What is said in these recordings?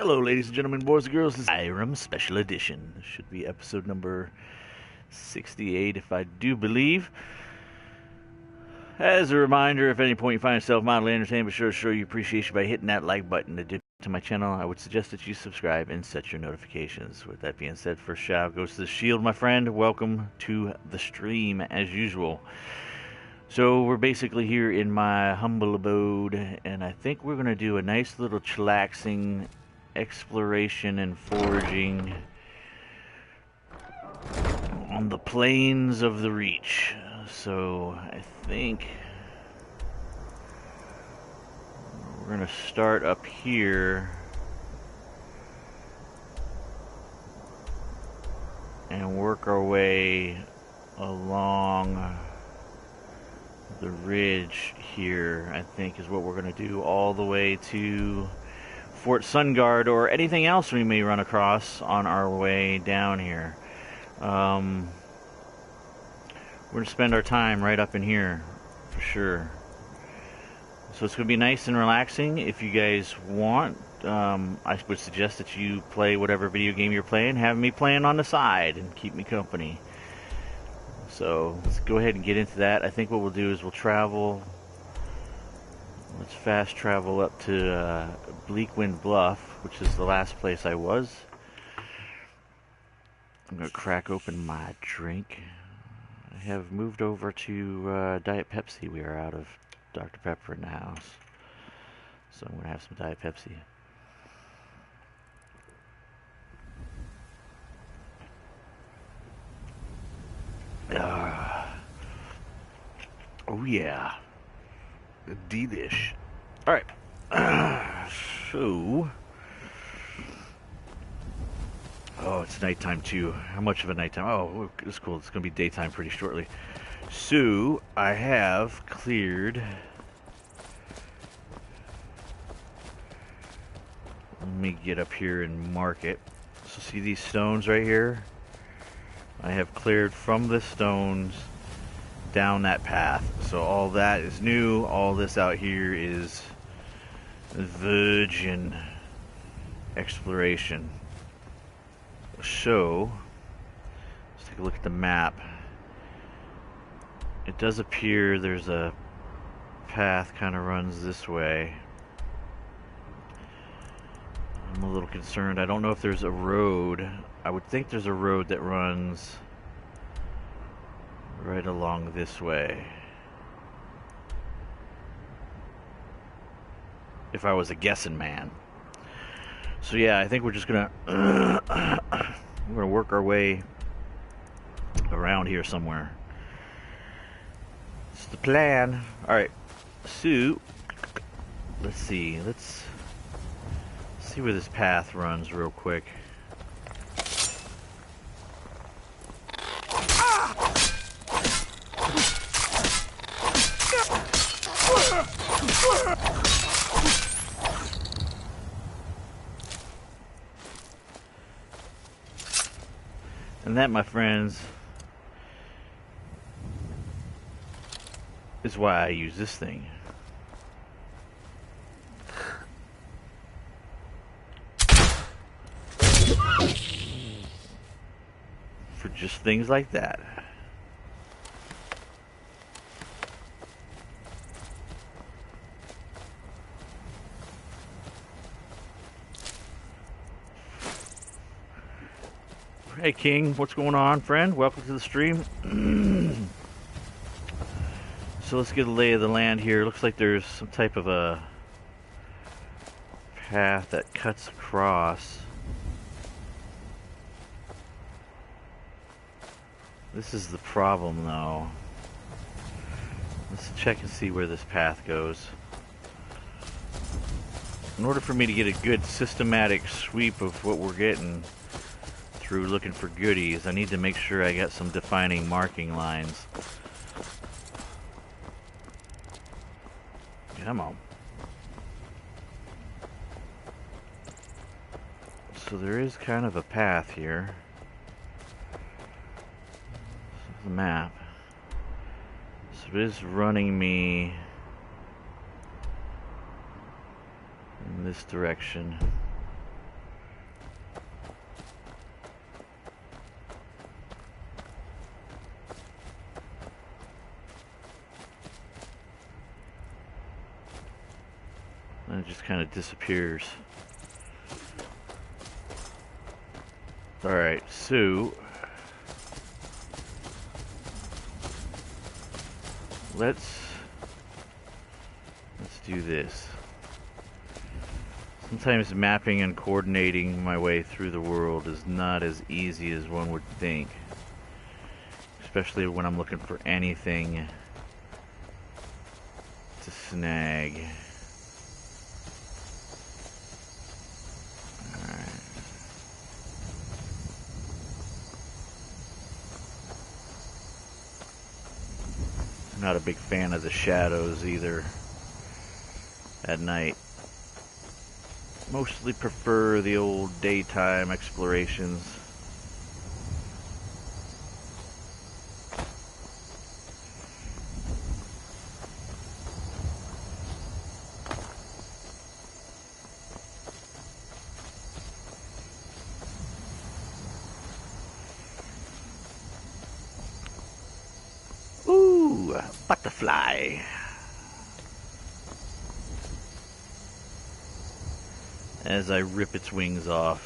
Hello, ladies and gentlemen, boys and girls. This is Skyrim Special Edition. This should be episode number 68, if I do believe. As a reminder, if at any point you find yourself mildly entertained, be sure to show your appreciation by hitting that like button. To my channel, I would suggest that you subscribe and set your notifications. With that being said, first shout out goes to the Shield, my friend. Welcome to the stream, as usual. So we're basically here in my humble abode, and I think we're going to do a nice little chillaxing exploration and foraging on the plains of the Reach. So I think we're going to start up here and work our way along the ridge here, I think is what we're going to do, all the way to Fort Sunguard or anything else we may run across on our way down here. We're going to spend our time right up in here for sure. So it's going to be nice and relaxing. If you guys want, I would suggest that you play whatever video game you're playing, have me playing on the side and keep me company. So let's go ahead and get into that. I think what we'll do is we'll travel. Let's fast travel up to Bleakwind Bluff, which is the last place I was. I'm going to crack open my drink. I have moved over to Diet Pepsi. We are out of Dr. Pepper in the house. So I'm going to have some Diet Pepsi. Oh yeah. Delish. Alright. So. Oh, it's nighttime too. How much of a nighttime? Oh, it's cool. It's going to be daytime pretty shortly. So, I have cleared. Let me get up here and mark it. So, see these stones right here? I have cleared from the stones down that path. So all that is new. All this out here is virgin exploration. So let's take a look at the map. It does appear there's a path kind of runs this way. I'm a little concerned. I don't know if there's a road. I would think there's a road that runs right along this way. If I was a guessing man. So yeah, I think we're just gonna we're gonna work our way around here somewhere. It's the plan. Alright. So let's see. Let's see where this path runs real quick. And that, my friends, is why I use this thing. For just things like that. Hey King, what's going on, friend? Welcome to the stream. So let's get a lay of the land here. Looks like there's some type of a path that cuts across. This is the problem though. Let's check and see where this path goes. In order for me to get a good systematic sweep of what we're getting through looking for goodies, I need to make sure I got some defining marking lines. Come on. So there is kind of a path here. This is the map. So it is running me in this direction. just kind of disappears. Alright, so let's do this. Sometimes mapping and coordinating my way through the world is not as easy as one would think. Especially when I'm looking for anything to snag. Alright. I'm not a big fan of the shadows either at night. Mostly prefer the old daytime explorations. Ooh, butterfly. As I rip its wings off.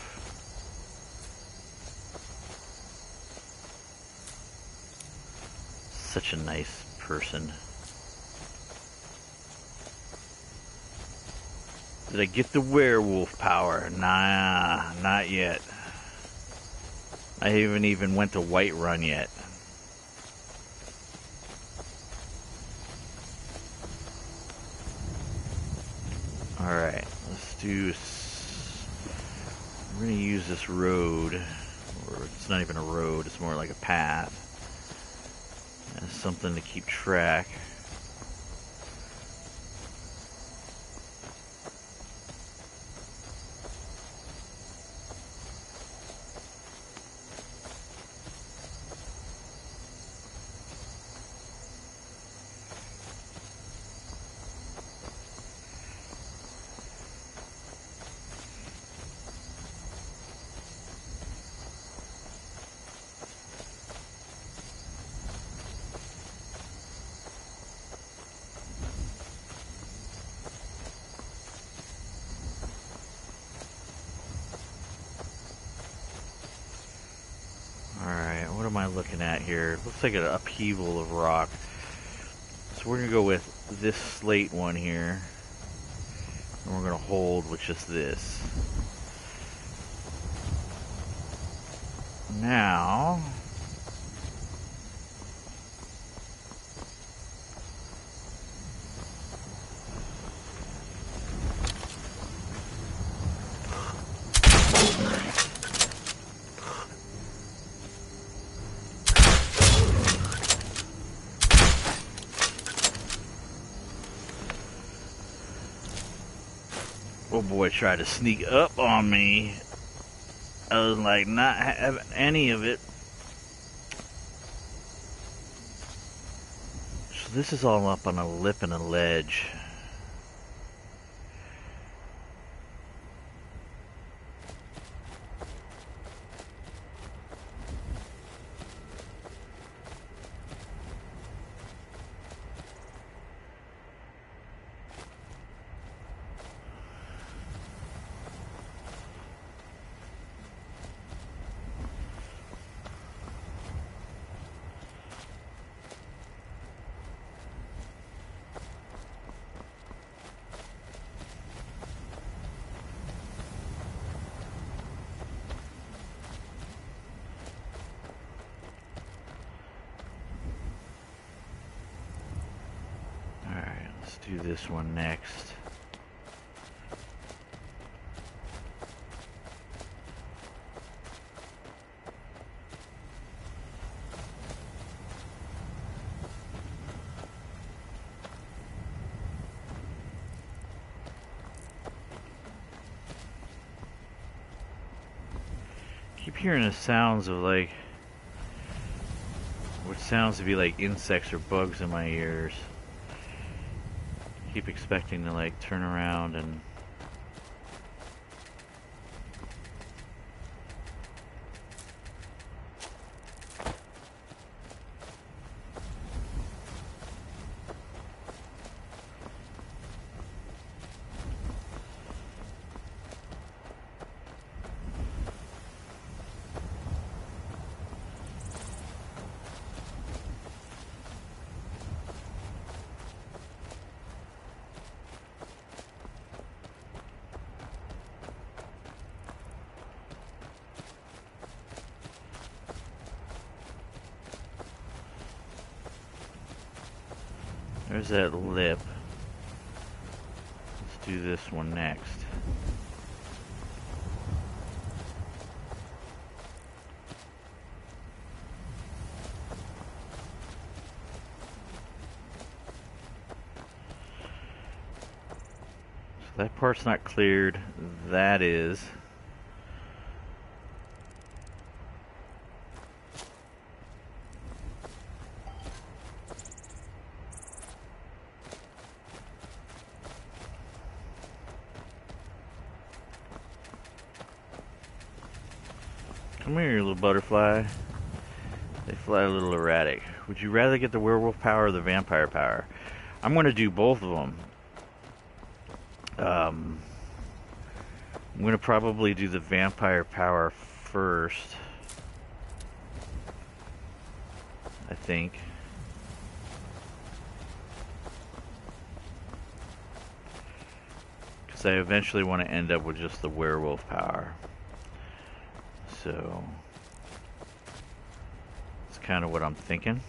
Such a nice person. Did I get the werewolf power? Nah, not yet. I haven't even went to Whiterun yet. Alright, let's do... We're going to use this road, or it's not even a road, it's more like a path, as something to keep track. What am I looking at here? Looks like an upheaval of rock. So we're going to go with this slate one here. And we're going to hold with just this. Now... Oh boy, tried to sneak up on me. I was like not having any of it. So this is all up on a lip and a ledge. Let's do this one next. Keep hearing the sounds of like what sounds to be like insects or bugs in my ears. Keep expecting to like turn around and There's that lip. Let's do this one next. So that part's not cleared. That is. Come here, you little butterfly. They fly a little erratic. Would you rather get the werewolf power or the vampire power? I'm going to do both of them. I'm going to probably do the vampire power first. I think. Because I eventually want to end up with just the werewolf power. So, that's kind of what I'm thinking.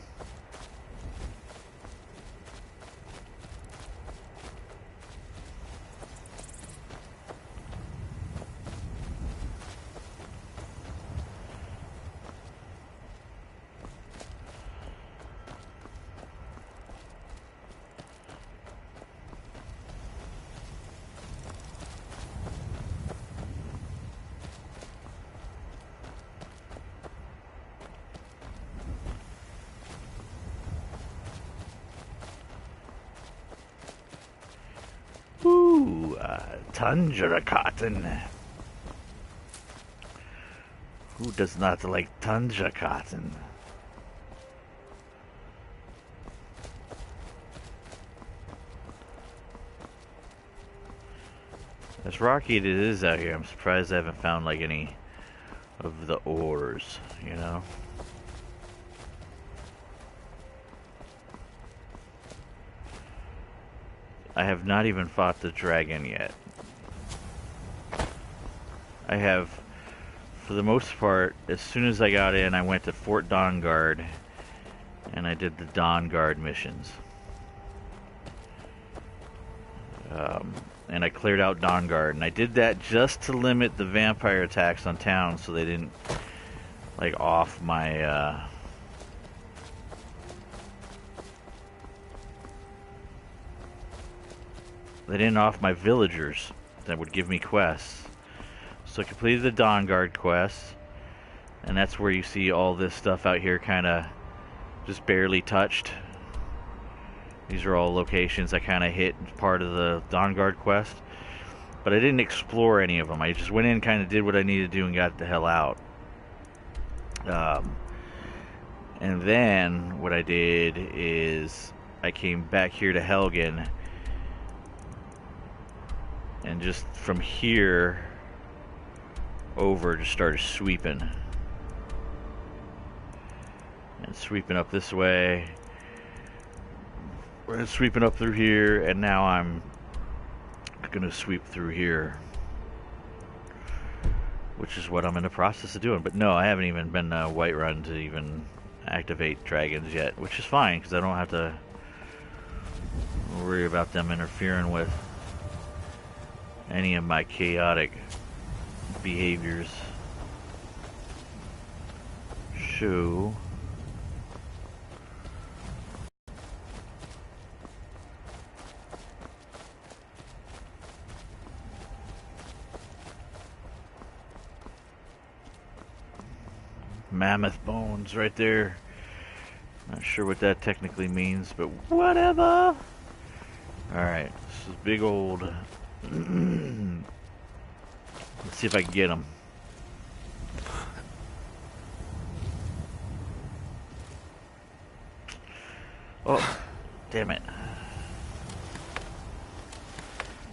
Tundra cotton. Who does not like tundra cotton? As rocky as it is out here, I'm surprised I haven't found like any of the ores, you know? I have not even fought the dragon yet. I have, for the most part, as soon as I got in, I went to Fort Dawnguard and I did the Dawnguard missions. And I cleared out Dawnguard, and I did that just to limit the vampire attacks on towns so they didn't, like, off my, they didn't off my villagers that would give me quests. So I completed the Dawnguard quest, and that's where you see all this stuff out here kind of just barely touched. These are all locations I kind of hit part of the Dawnguard quest, but I didn't explore any of them. I just went in, kind of did what I needed to do, and got the hell out. And then what I did is I came back here to Helgen, and just from here over just started sweeping. And sweeping up this way. We're sweeping up through here, and now I'm gonna sweep through here. Which is what I'm in the process of doing. But no, I haven't even been Whiterun to even activate dragons yet, which is fine, because I don't have to worry about them interfering with any of my chaotic behaviors. So mammoth bones right there. Not sure what that technically means, but whatever. Alright, this is big old. Let's see if I can get them. Oh, damn it.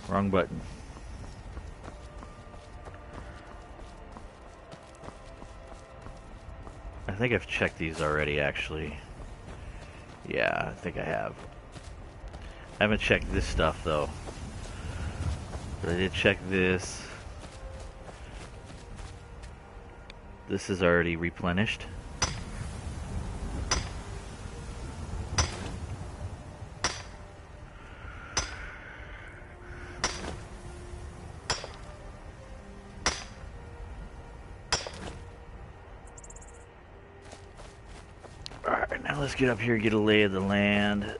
Wrong button. I think I've checked these already, actually. Yeah, I think I have. I haven't checked this stuff, though. But I did check this. This is already replenished. Alright, now let's get up here and get a lay of the land.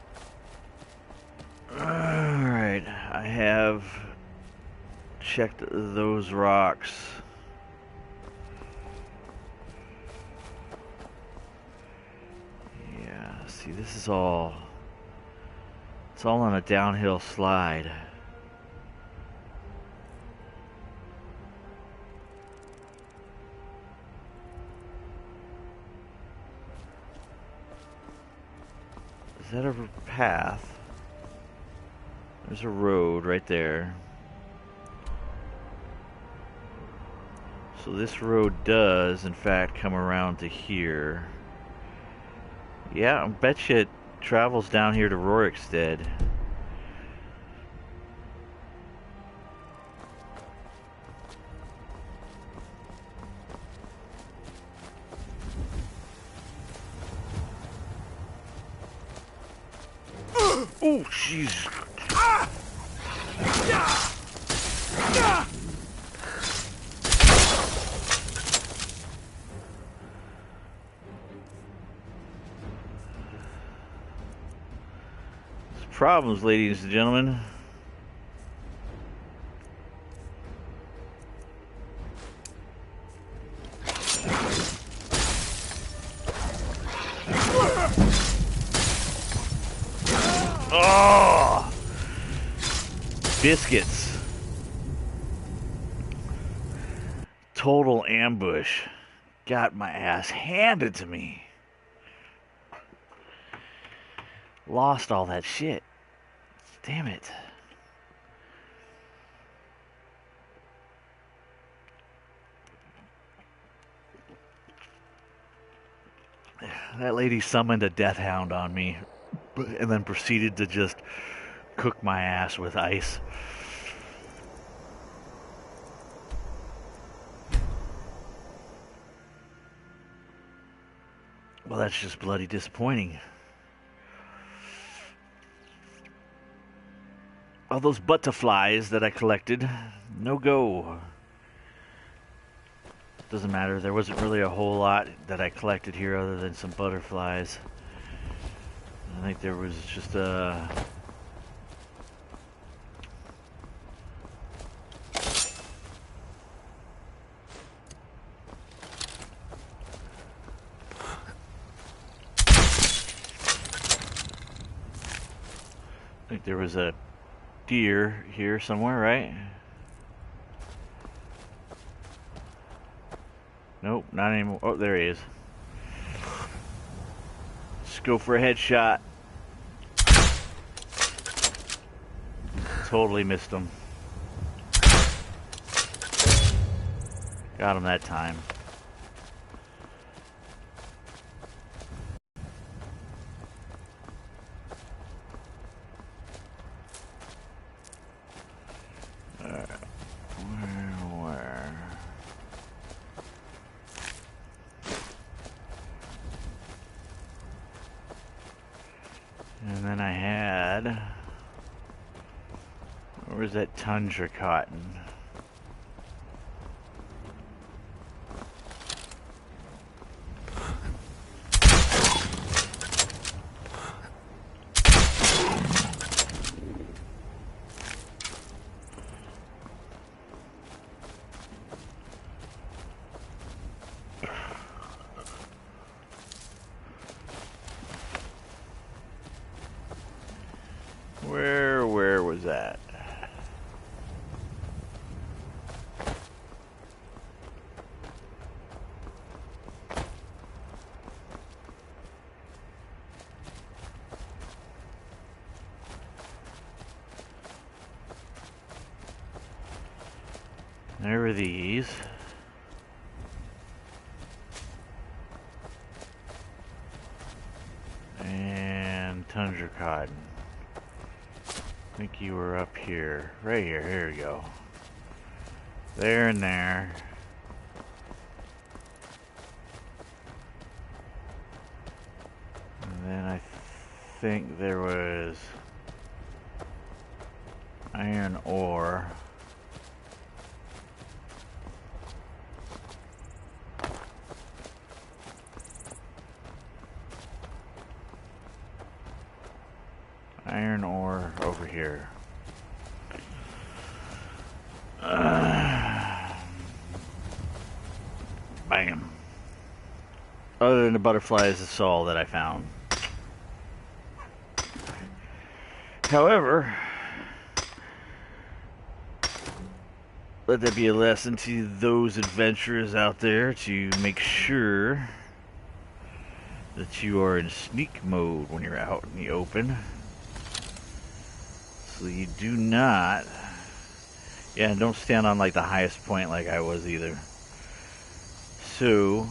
Alright, I have checked those rocks. Yeah, see, this is all... It's all on a downhill slide. Is that a path? There's a road right there. So this road does, in fact, come around to here. Yeah, I bet you it travels down here to Rorikstead. Oh, jeez. Problems, ladies and gentlemen. Oh, biscuits. Total ambush. Got my ass handed to me. Lost all that shit. Damn it. That lady summoned a death hound on me and then proceeded to just cook my ass with ice. Well, that's just bloody disappointing. All those butterflies that I collected, no go. Doesn't matter, there wasn't really a whole lot that I collected here other than some butterflies. I think there was just a... I think there was a deer here somewhere, right? Nope, not anymore. Oh, there he is. Let's go for a headshot. Totally missed him. Got him that time. Where? And then I had... Where's that tundra cotton? Where was that? There were these. And tundra cotton. I think you were up here. Right here. Here we go. There and there. And then I think there was iron ore. Iron ore over here. Bam. Other than the butterflies, that's all that I found. However, let that be a lesson to those adventurers out there to make sure that you are in sneak mode when you're out in the open. So you do not... Yeah, and don't stand on like the highest point like I was either. So,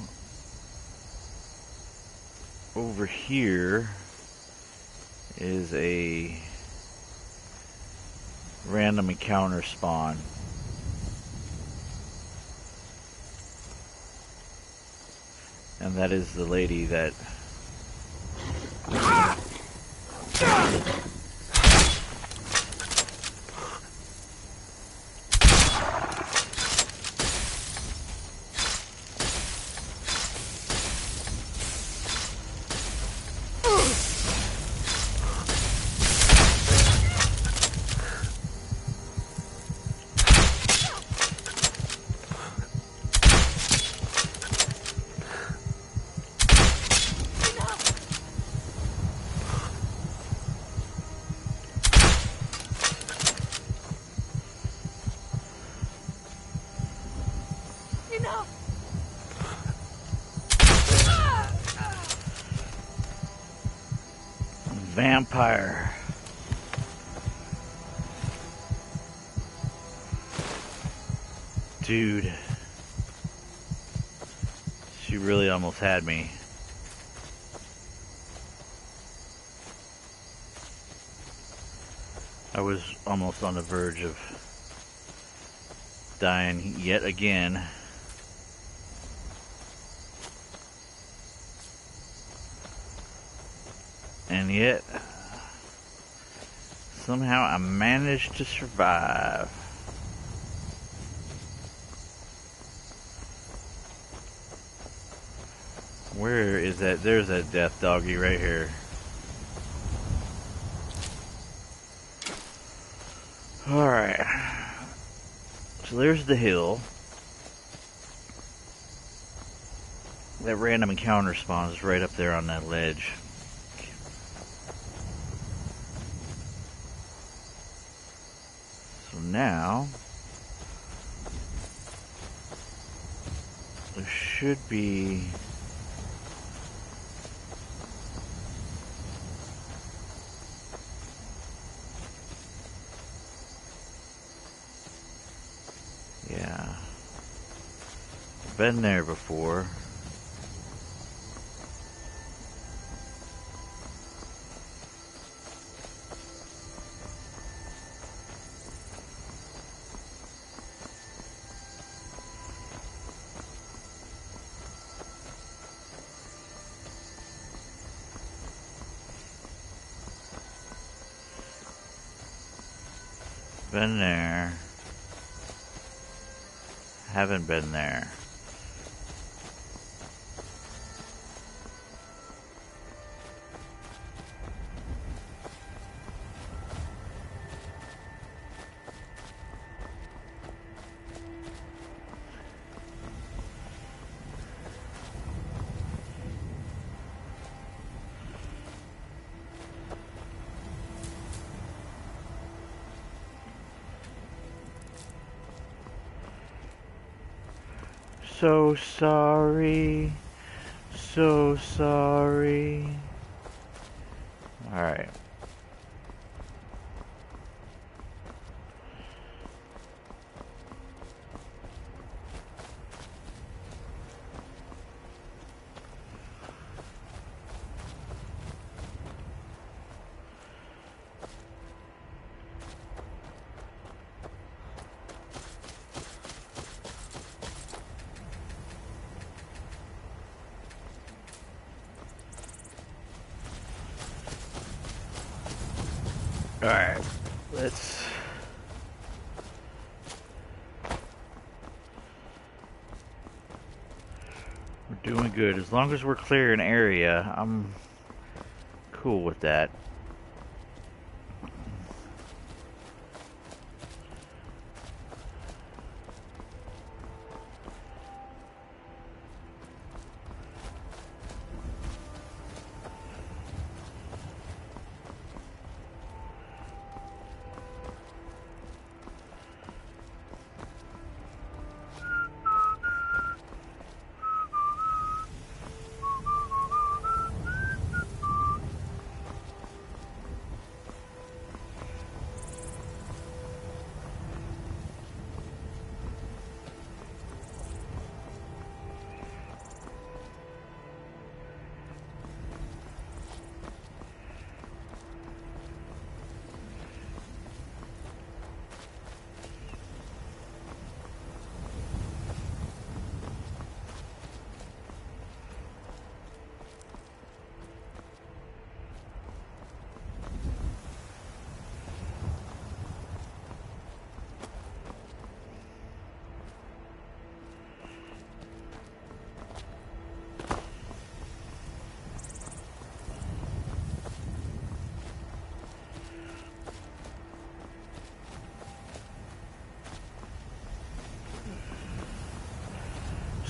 over here is a random encounter spawn. And that is the lady that... Vampire. Dude. She really almost had me. I was almost on the verge of dying yet again. And yet, somehow I managed to survive. Where is that? There's that death doggy right here. Alright. So there's the hill. That random encounter spawns right up there on that ledge. So now there should be been there before. Been there. Haven't been there. So sorry. So sorry. Alright. Alright, let's... We're doing good. As long as we're clear an area, I'm cool with that.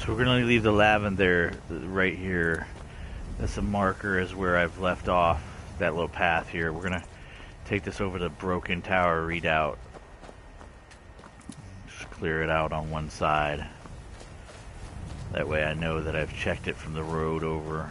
So we're gonna leave the lavender right here. That's a marker as where I've left off that little path here. We're gonna take this over to Broken Tower Redoubt. Just clear it out on one side. That way I know that I've checked it from the road over.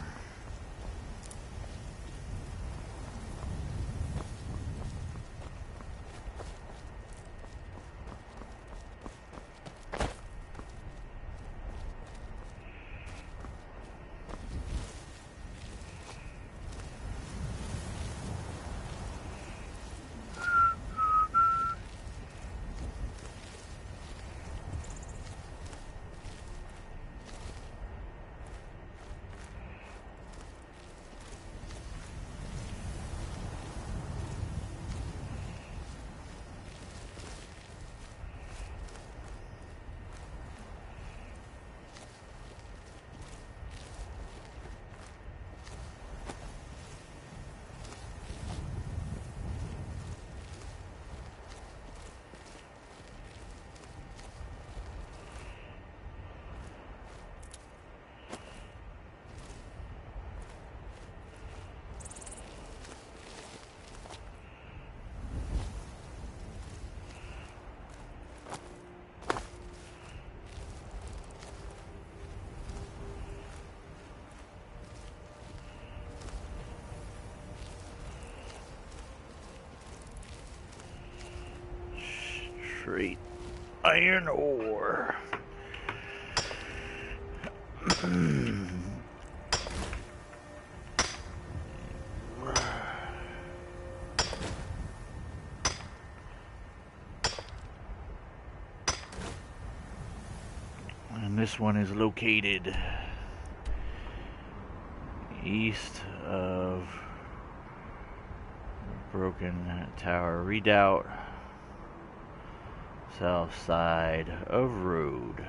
Straight iron ore. And this one is located east of Broken Tower Redoubt, south side of road.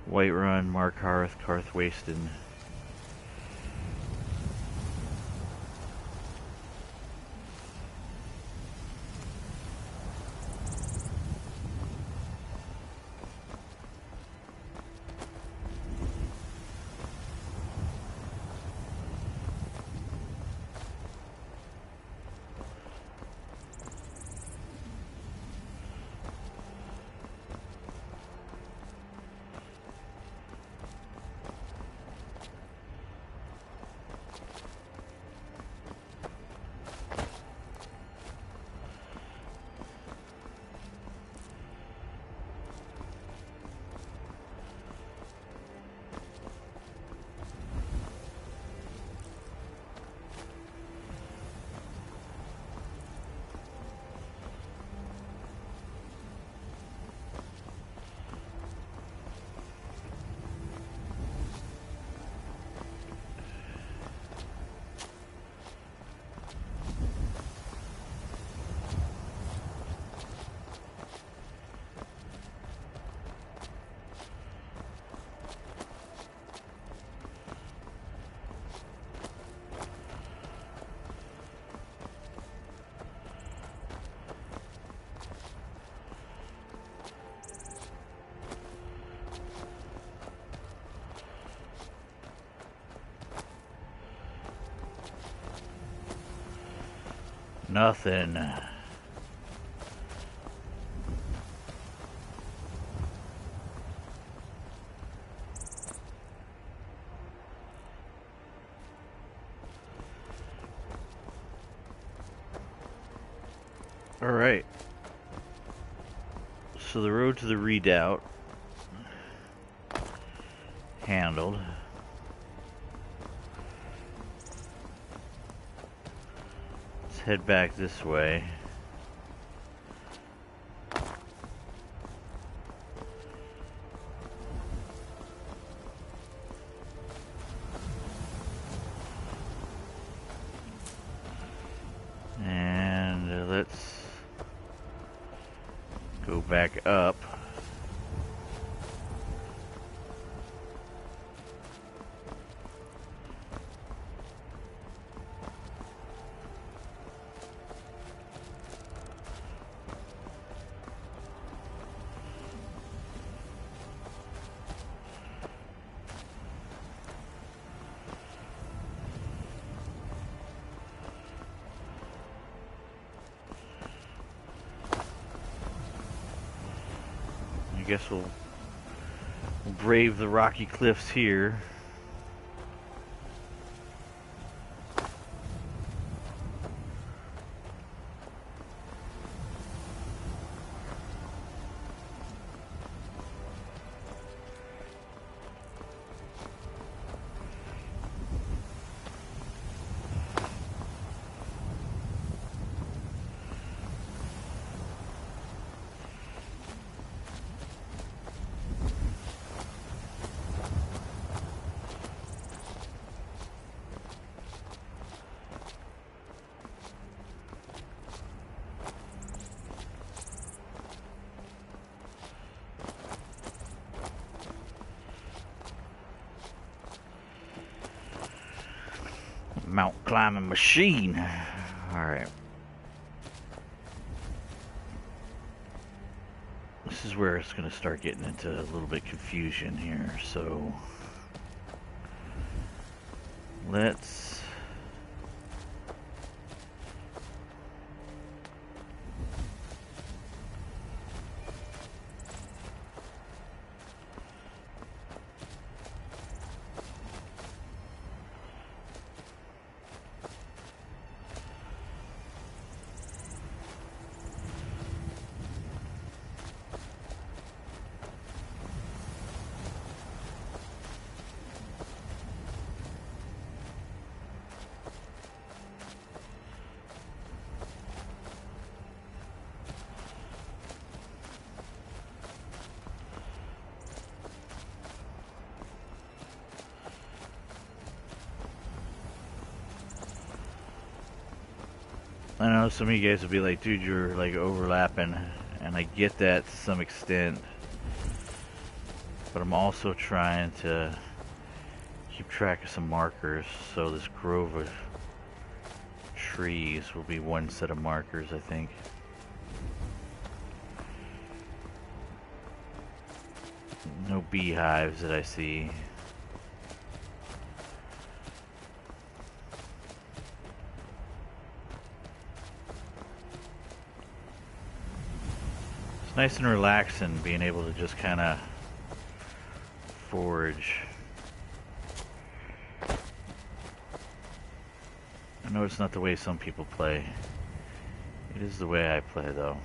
White Run, Mark Hearth, Carth Wasted. Nothing. All right. So the road to the redoubt handled. Let's head back this way. And let's back up. I guess we'll brave the rocky cliffs here. Mount climbing machine. Alright. This is where it's going to start getting into a little bit confusion here. So let's I know some of you guys will be like, dude, you're like overlapping, and I get that to some extent, but I'm also trying to keep track of some markers, so this grove of trees will be one set of markers, I think. No beehives that I see. Nice and relaxing being able to just kind of forage. I know it's not the way some people play. It is the way I play though.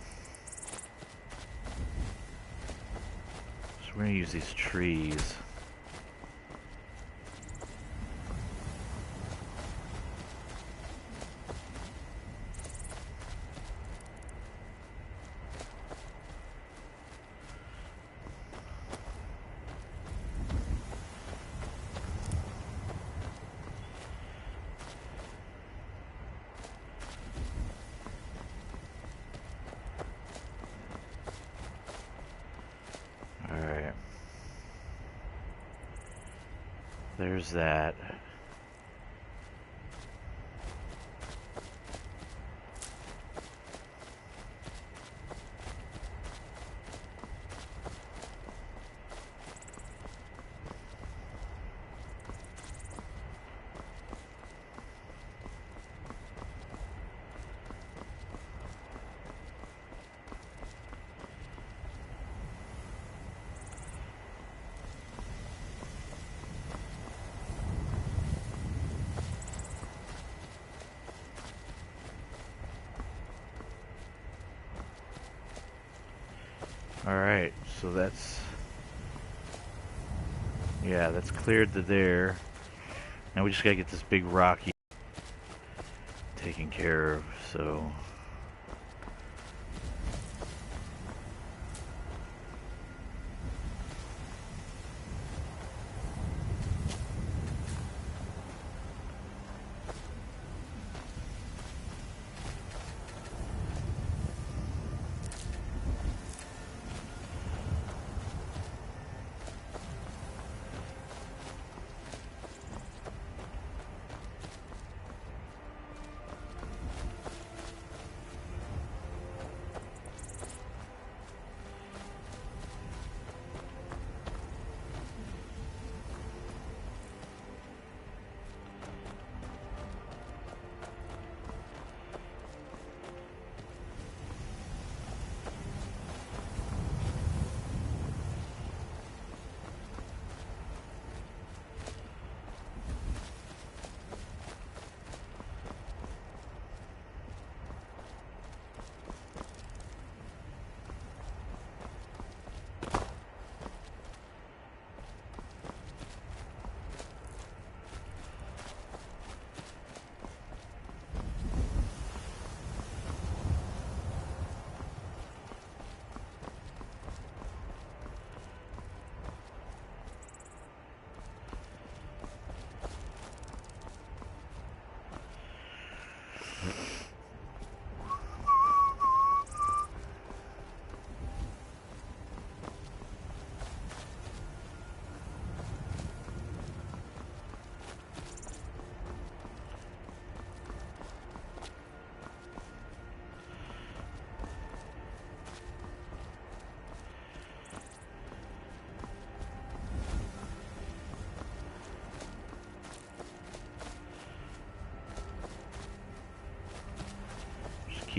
So we're going to use these trees. There's that. Alright, so that's cleared to there. Now we just gotta get this big rocky taken care of, so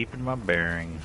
keeping my bearings.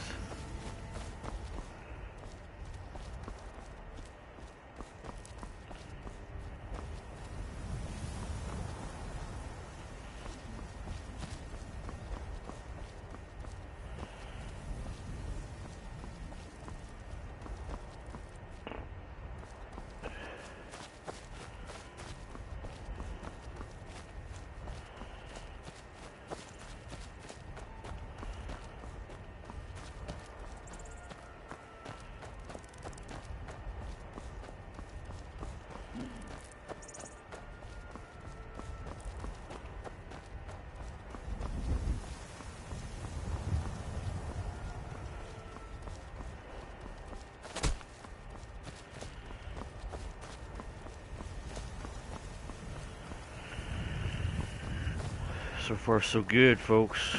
So far, so good, folks.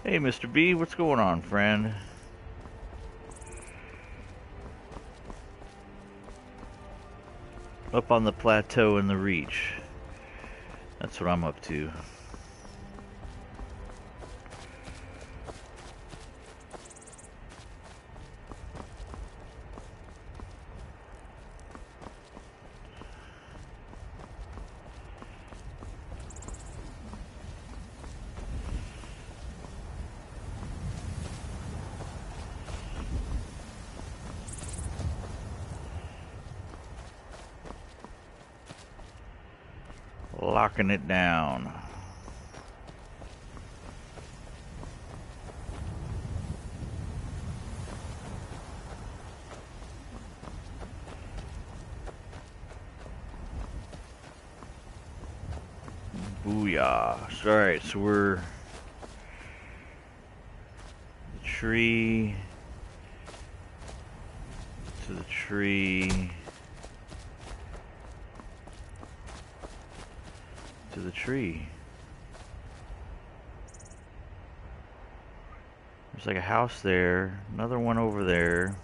Hey, Mr. B, what's going on, friend? Up on the plateau in the Reach. That's what I'm up to. Locking it down. Booyah. Alright, so we're the tree to the tree to the tree. There's like a house there, another one over there.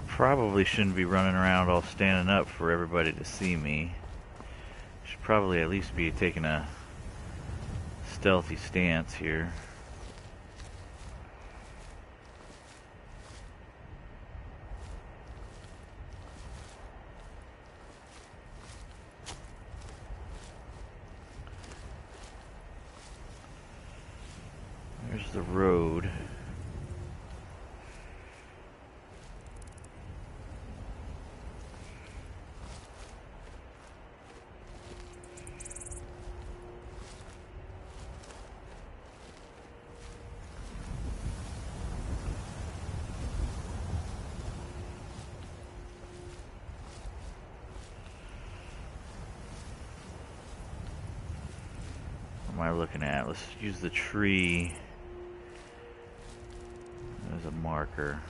Probably shouldn't be running around all standing up for everybody to see me. Should probably at least be taking a stealthy stance here. There's the road. What am I looking at? Let's use the tree as a marker.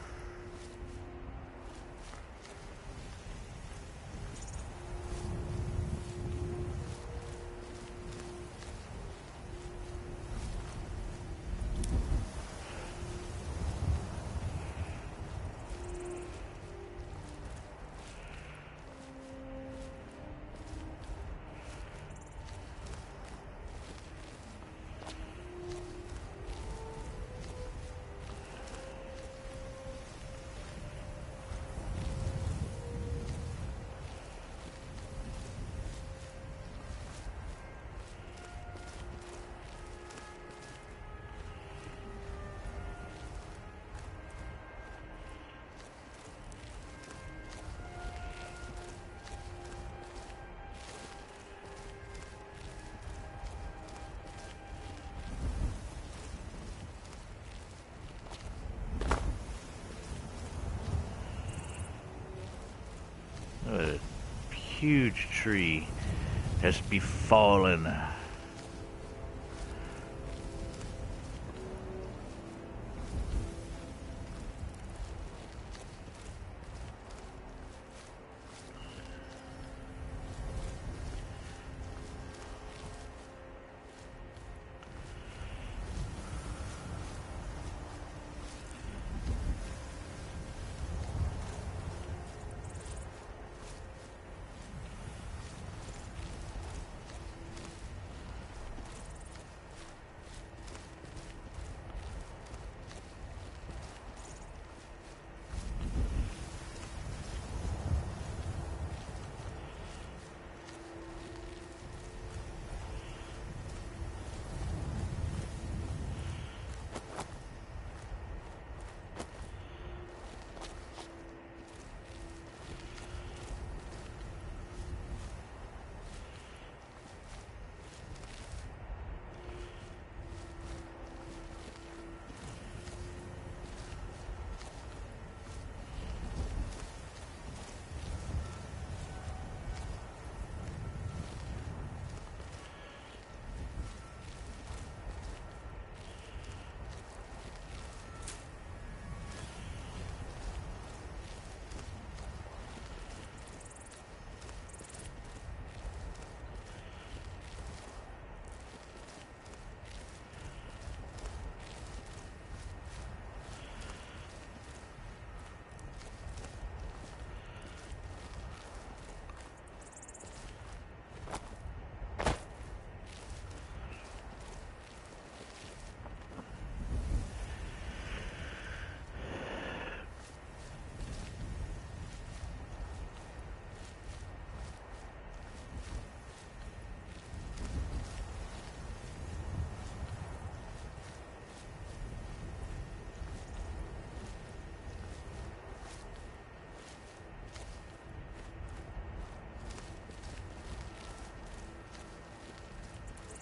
huge tree has befallen.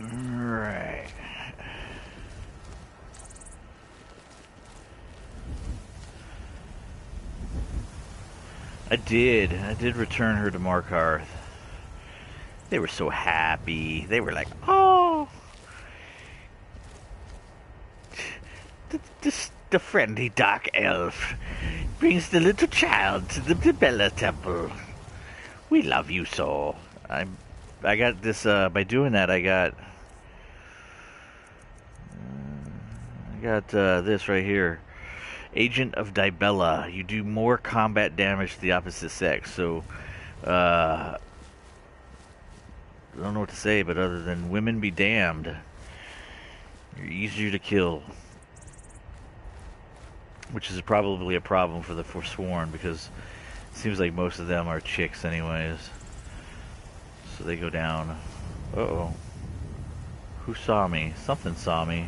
Right. I did return her to Markarth. They were so happy. They were like, oh, the friendly dark elf brings the little child to the Dibella temple. We love you so. I got this, by doing that, I got this right here. Agent of Dibella. You do more combat damage to the opposite sex. So, I don't know what to say, but other than women be damned, you're easier to kill. Which is probably a problem for the Forsworn, because it seems like most of them are chicks anyways. So they go down. Uh-oh. Who saw me? Something saw me.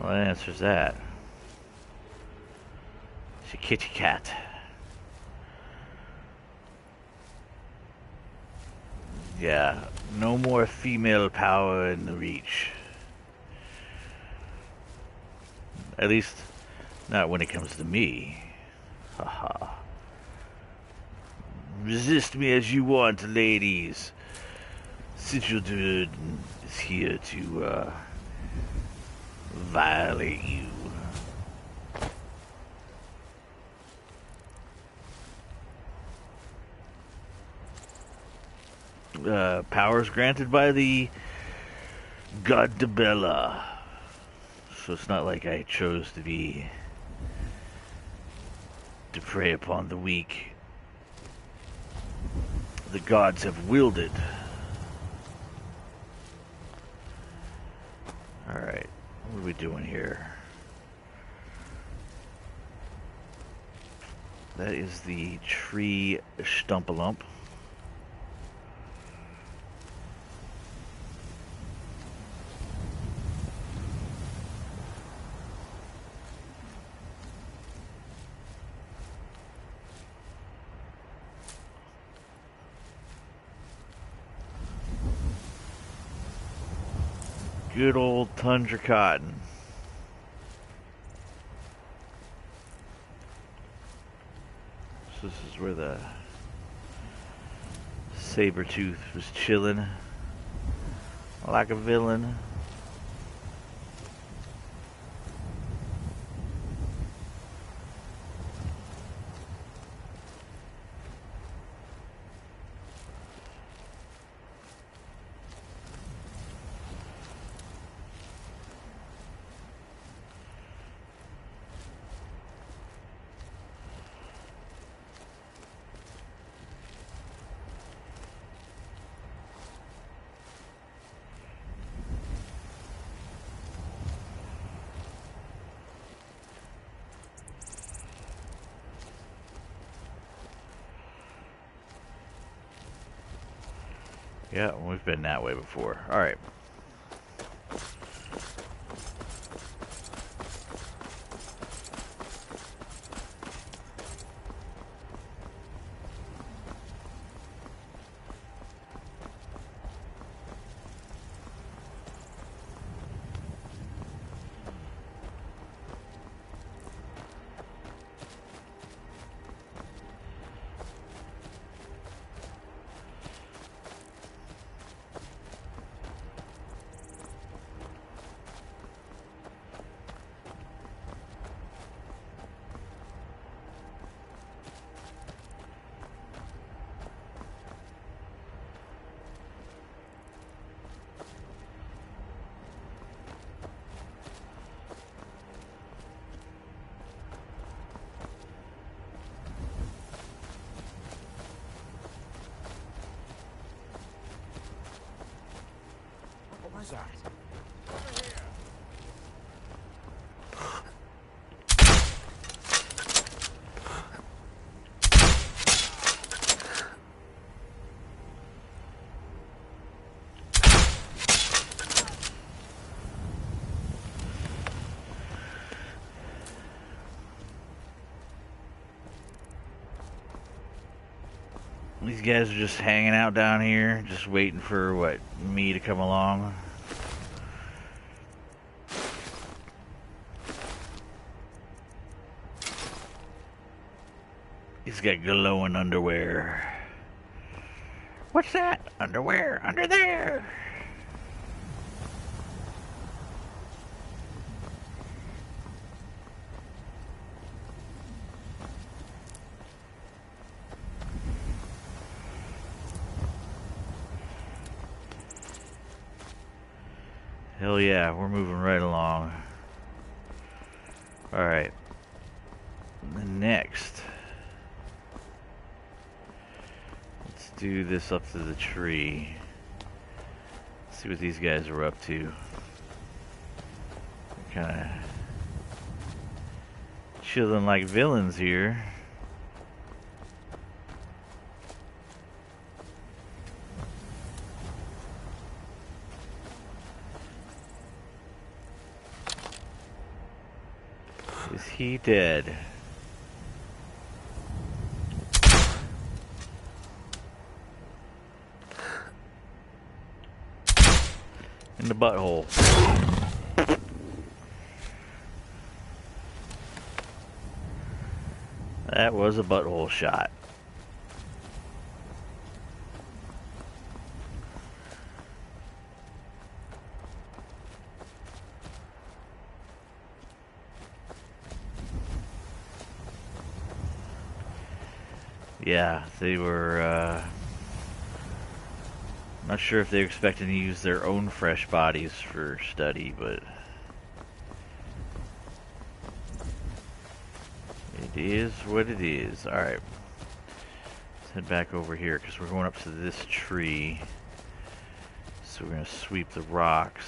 Well, that answers that. It's a kitty cat. Yeah, no more female power in the Reach. At least, not when it comes to me. Haha. Resist me as you want, ladies. Sigildur is here to, violate you. Powers granted by the God Dibella. So it's not like I chose to prey upon the weak. The gods have willed it. doing here? That is the tree stump-a-lump. Good old tundra cotton. So this is where the saber-tooth was chilling like a villain. Yeah, we've been that way before. Alright. What's that? These guys are just hanging out down here, just waiting for, what, me to come along. He's got glowing underwear. What's that? Underwear under there. Hell yeah, we're moving right along. Alright. Next. Let's do this up to the tree. See what these guys are up to. Kinda chilling like villains here. Is he dead? In the butthole. That was a butthole shot. Yeah, they were, not sure if they were expecting to use their own fresh bodies for study, but it is what it is. Alright, let's head back over here, because we're going up to this tree. So we're going to sweep the rocks.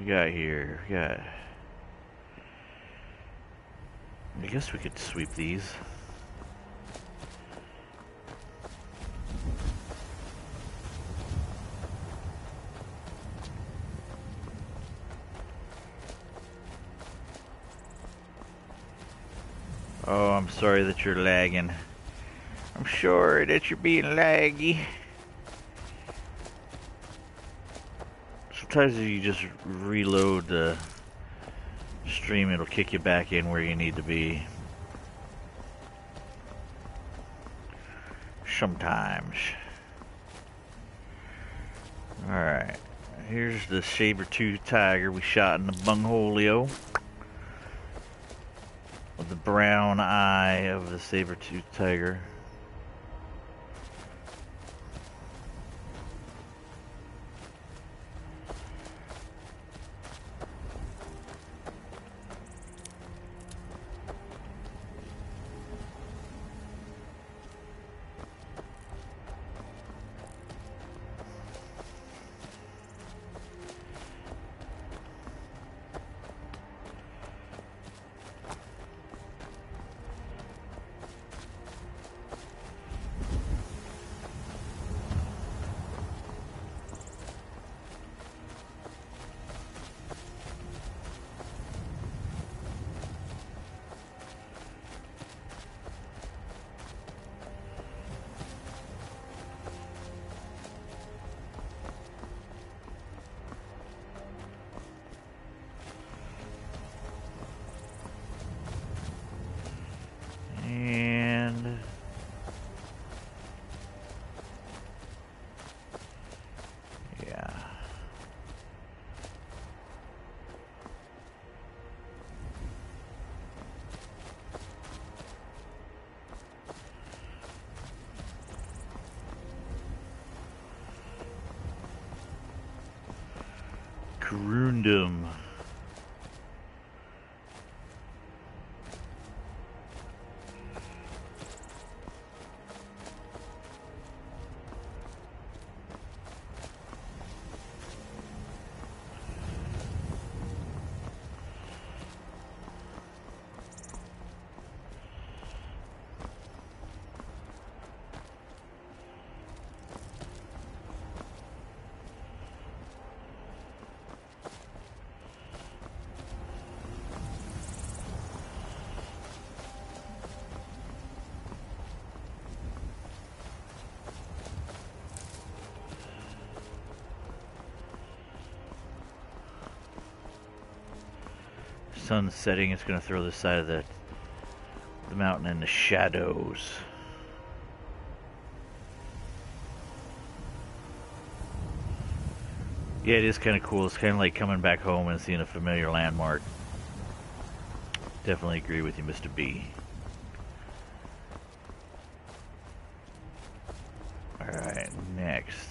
got here? We got... I guess we could sweep these. Oh, I'm sorry that you're lagging. I'm sorry that you're being laggy. Sometimes if you just reload the stream, it'll kick you back in where you need to be. Sometimes. Alright. Here's the saber-tooth tiger we shot in the bungholio. With the brown eye of the saber-tooth tiger. And yeah. Corundum. Sun setting is going to throw this side of the mountain in the shadows. Yeah, it is kind of cool. It's kind of like coming back home and seeing a familiar landmark. Definitely agree with you, Mr. B. Alright, next.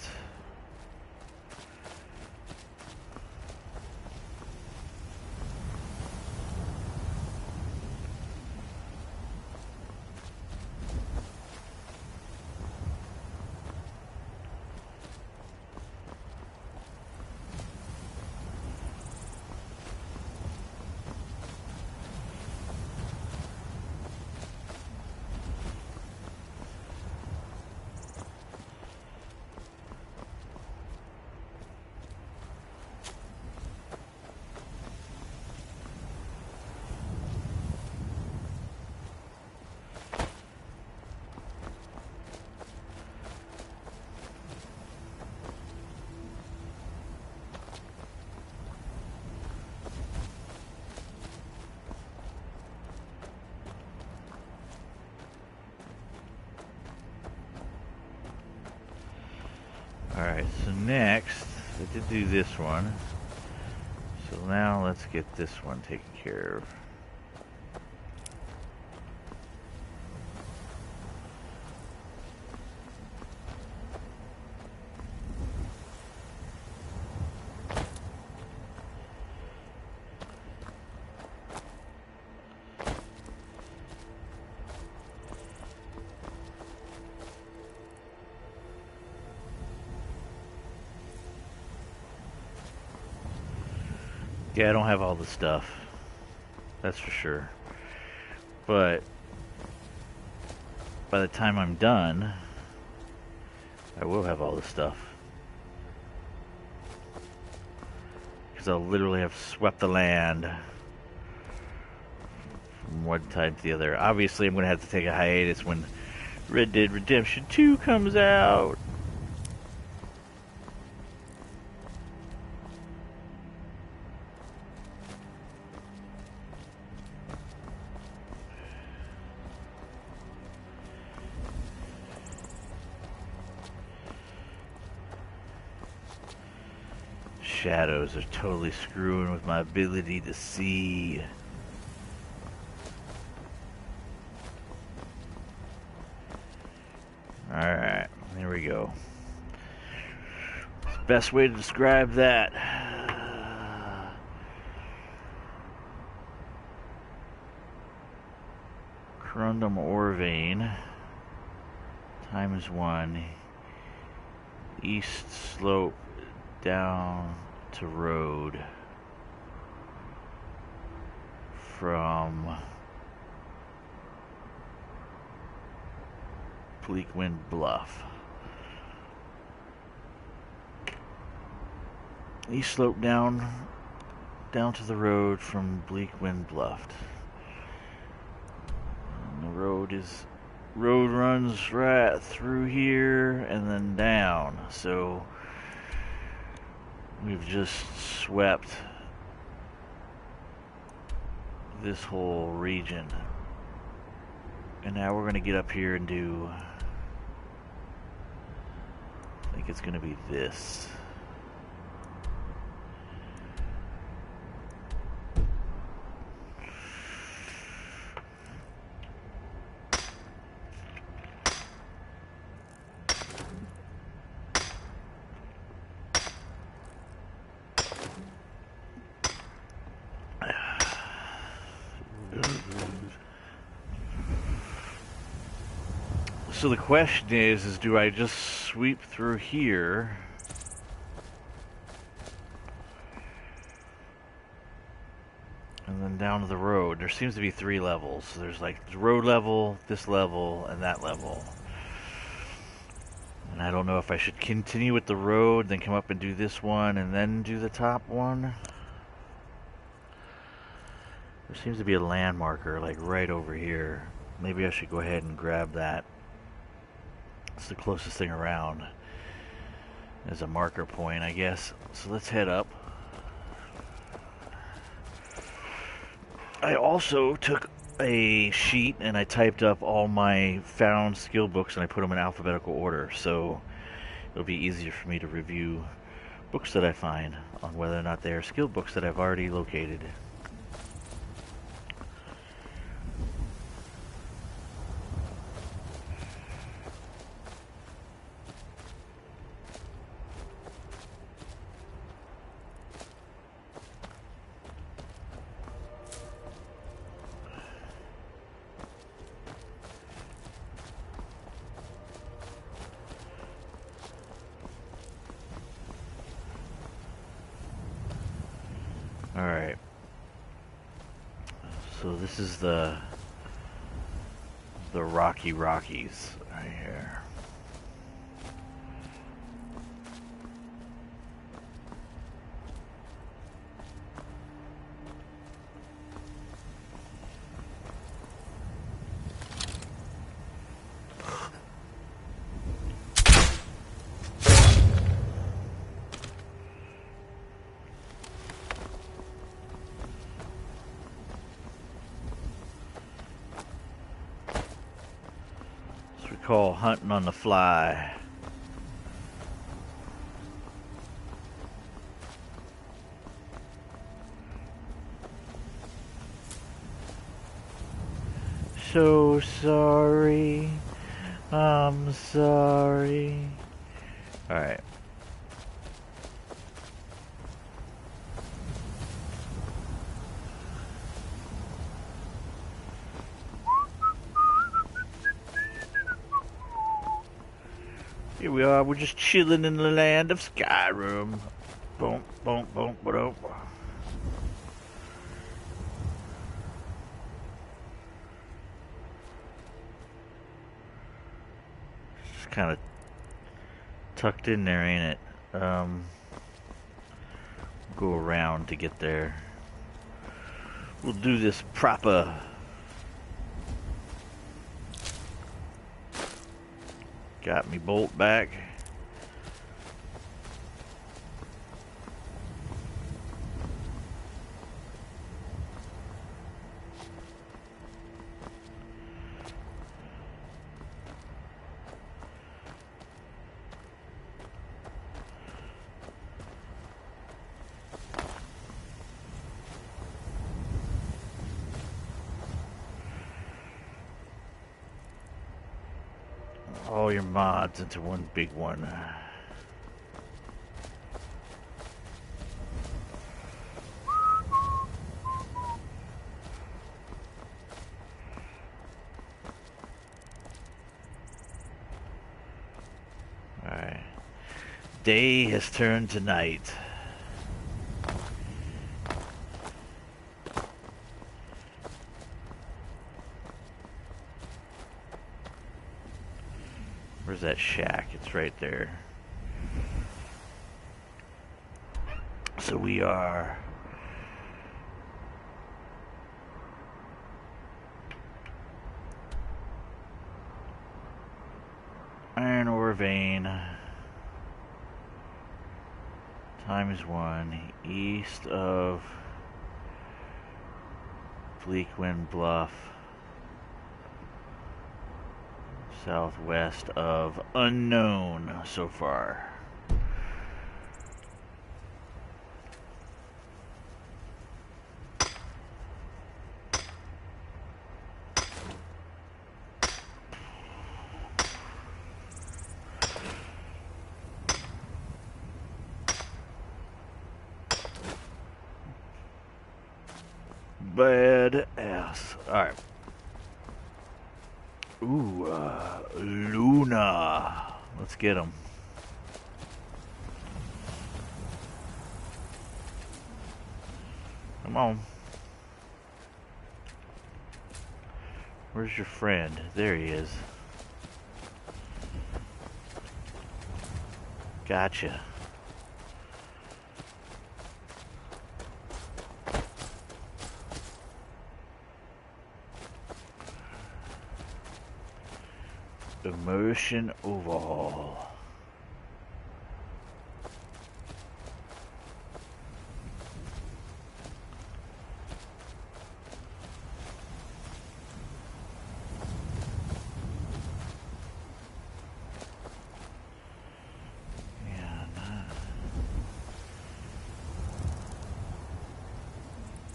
Alright, so next, I did do this one. So now let's get this one taken care of. Yeah, I don't have all the stuff. That's for sure. But by the time I'm done, I will have all the stuff. Because I'll literally have swept the land from one time to the other. Obviously, I'm going to have to take a hiatus when Red Dead Redemption 2 comes out. Shadows are totally screwing with my ability to see. Alright, there we go. It's the best way to describe that. Corundum ore vein. Time is 1. East slope down to road from Bleak Wind Bluff. East slope down to the road from Bleak Wind Bluff. And the road runs right through here and then down. So we've just swept this whole region. And now we're going to get up here and do, I think it's going to be this. So the question is do I just sweep through here and then down to the road? There seems to be 3 levels. So there's like the road level, this level, and that level. And I don't know if I should continue with the road, then come up and do this one, and then do the top one. There seems to be a land marker like right over here. Maybe I should go ahead and grab that. It's the closest thing around as a marker point, I guess. So let's head up. I also took a sheet and I typed up all my found skill books and I put them in alphabetical order, so it'll be easier for me to review books that I find on whether or not they are skill books that I've already located. Alright, so this is the Rockies right here. Call hunting on the fly. So sorry. I'm sorry. Alright. Here we are, we're just chilling in the land of Skyrim. Boom, boom, boom, boom. kind of tucked in there, ain't it? Go around to get there. We'll do this proper. Got me bolt back. All your mods into one big one. Alright. Day has turned to night. Where's that shack? It's right there. So we are iron ore vein times 1 east of Bleakwind Bluff, southwest of unknown so far. Bad ass. Alright. Ooh, Luna. Let's get him. Come on. Where's your friend? There he is. Gotcha. Immersion overhaul.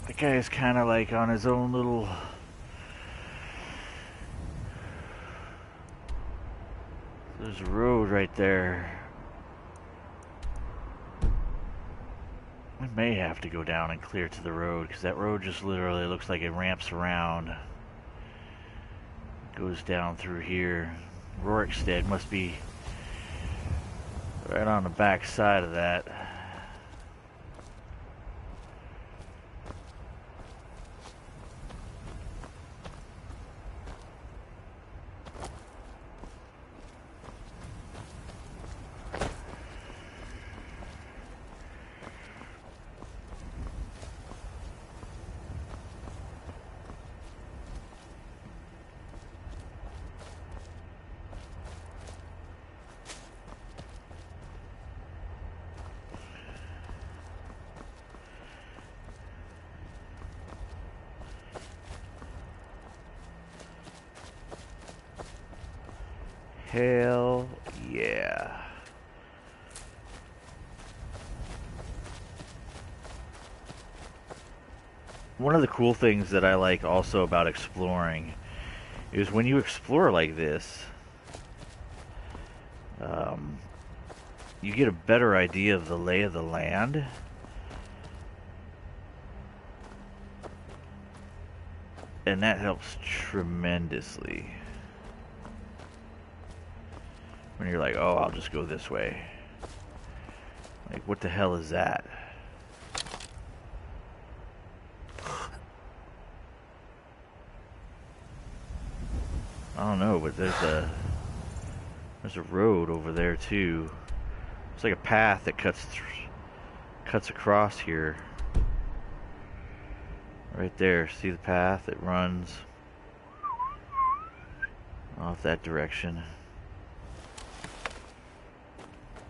That guy is kind of like on his own little. There's a road right there. We may have to go down and clear to the road, because that road just literally looks like it ramps around. Goes down through here. Rorikstead must be right on the back side of that. Hell yeah. One of the cool things that I like also about exploring is when you explore like this, you get a better idea of the lay of the land. And that helps tremendously. When you're like, oh, I'll just go this way. Like, what the hell is that? I don't know, but there's a There's a road over there too. It's like a path that cuts across here. Right there, see the path? It runs off that direction.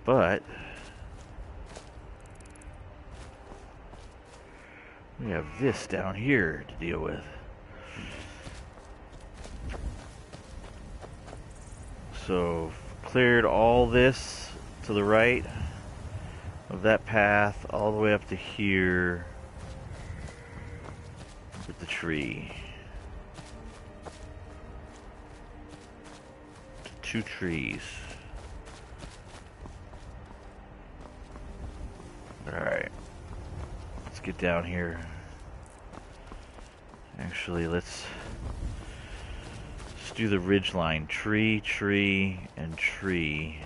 But we have this down here to deal with. So cleared all this to the right of that path all the way up to here with the tree. 2 trees. Alright. Let's get down here. Actually, let's do the ridge line. Tree, tree, and tree.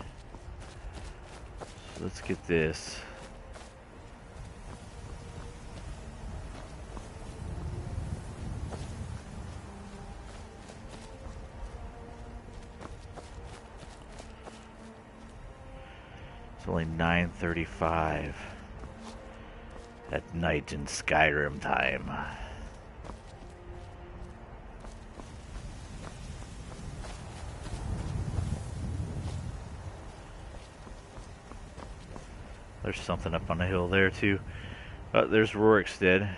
So let's get this. It's only 9:35 at night in Skyrim time. There's something up on the hill there too. Oh, there's Rorikstead.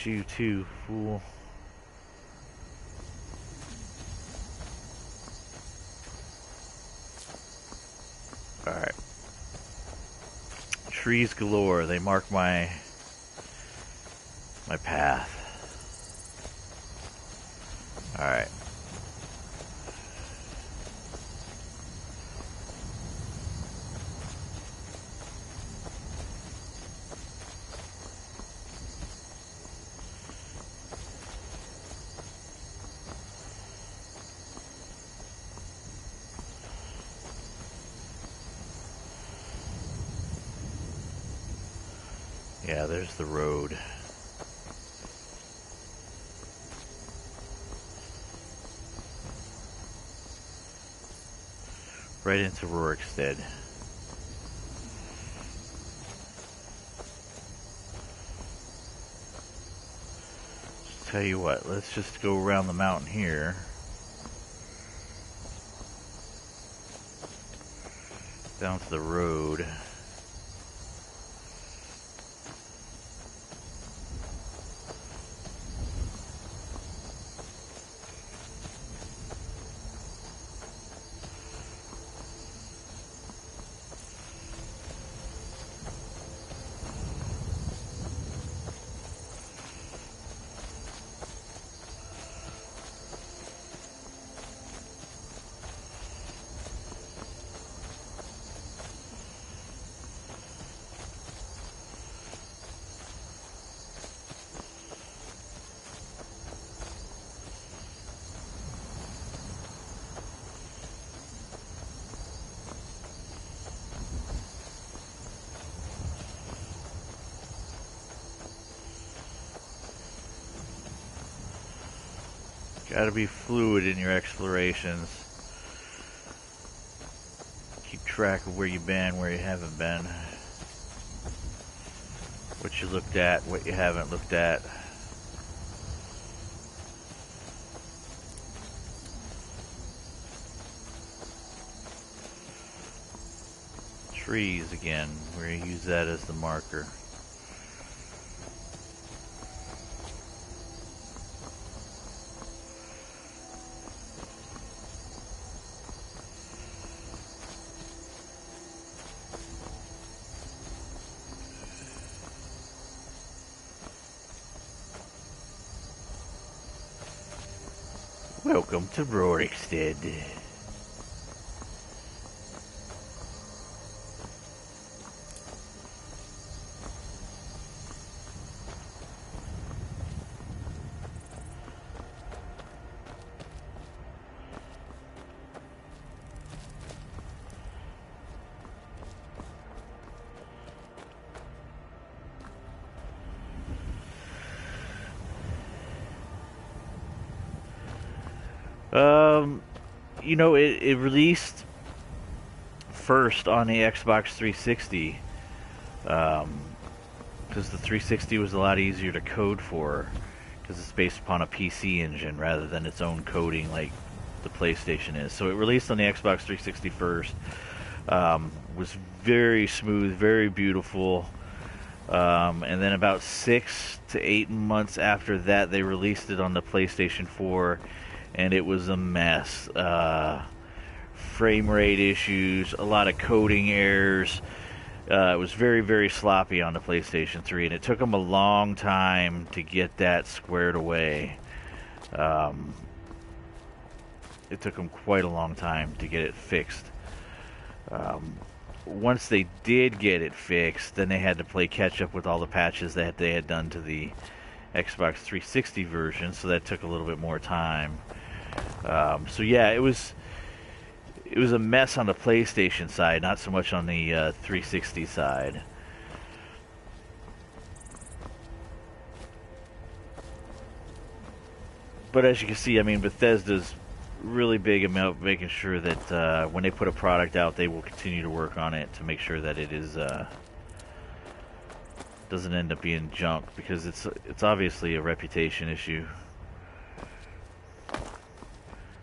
You too, fool. Alright. Trees galore, they mark my path. Alright. Yeah, there's the road. Right into Rorikstead. Tell you what, let's just go around the mountain here. Down to the road. Gotta be fluid in your explorations. Keep track of where you've been, where you haven't been. What you looked at, what you haven't looked at. trees again. We're going to use that as the marker. Welcome to Rorikstead. You know, it released first on the Xbox 360, because the 360 was a lot easier to code for, because it's based upon a PC engine rather than its own coding like the PlayStation is. So it released on the Xbox 360 first, was very smooth, very beautiful, and then about 6 to 8 months after that, they released it on the PlayStation 4, and it was a mess. Frame rate issues, a lot of coding errors. It was very, very sloppy on the PlayStation 3, and it took them a long time to get that squared away. It took them quite a long time to get it fixed. Once they did get it fixed, then they had to play catch up with all the patches that they had done to the Xbox 360 version, so that took a little bit more time. So yeah, it was a mess on the PlayStation side, not so much on the 360 side. But as you can see, I mean, Bethesda's really big about making sure that when they put a product out, they will continue to work on it to make sure that it is doesn't end up being junk, because it's obviously a reputation issue.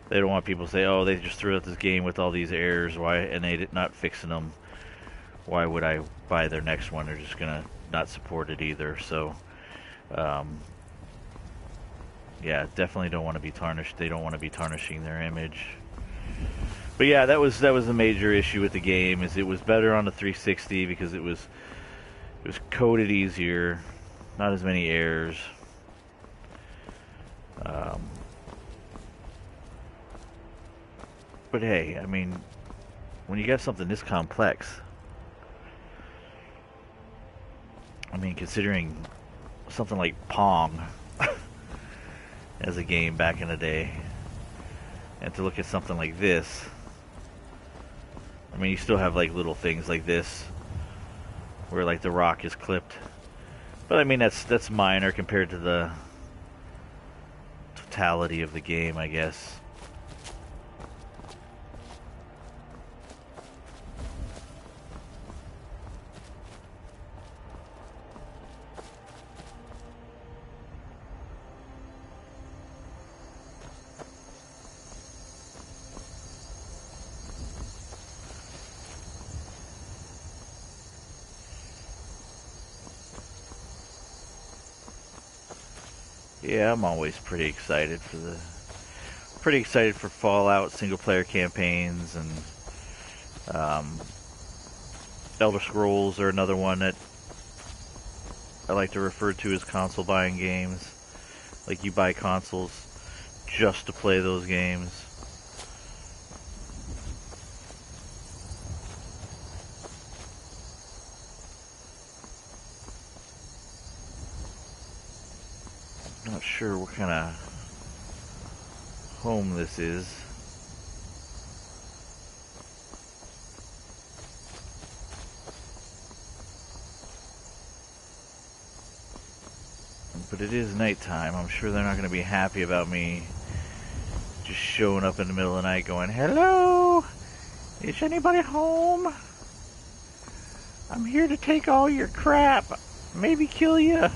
They don't want people to say, "Oh, they just threw out this game with all these errors. Why?" And they did not fixing them. Why would I buy their next one? They're just gonna not support it either. So, yeah, definitely don't want to be tarnished. They don't want to be tarnishing their image. But yeah, that was a major issue with the game. Is it was better on the 360 because it was coded easier, not as many errors. But hey, I mean, when you got something this complex, I mean, considering something like Pong as a game back in the day, and to look at something like this, I mean, you still have like little things like this, where like the rock is clipped, but I mean that's minor compared to the totality of the game, I guess. Yeah, I'm always pretty excited for Fallout single player campaigns, and Elder Scrolls are another one that I like to refer to as console buying games. Like, you buy consoles just to play those games. Not sure what kind of home this is. But it is nighttime. I'm sure they're not going to be happy about me just showing up in the middle of the night going, "Hello? Is anybody home? I'm here to take all your crap. Maybe kill you."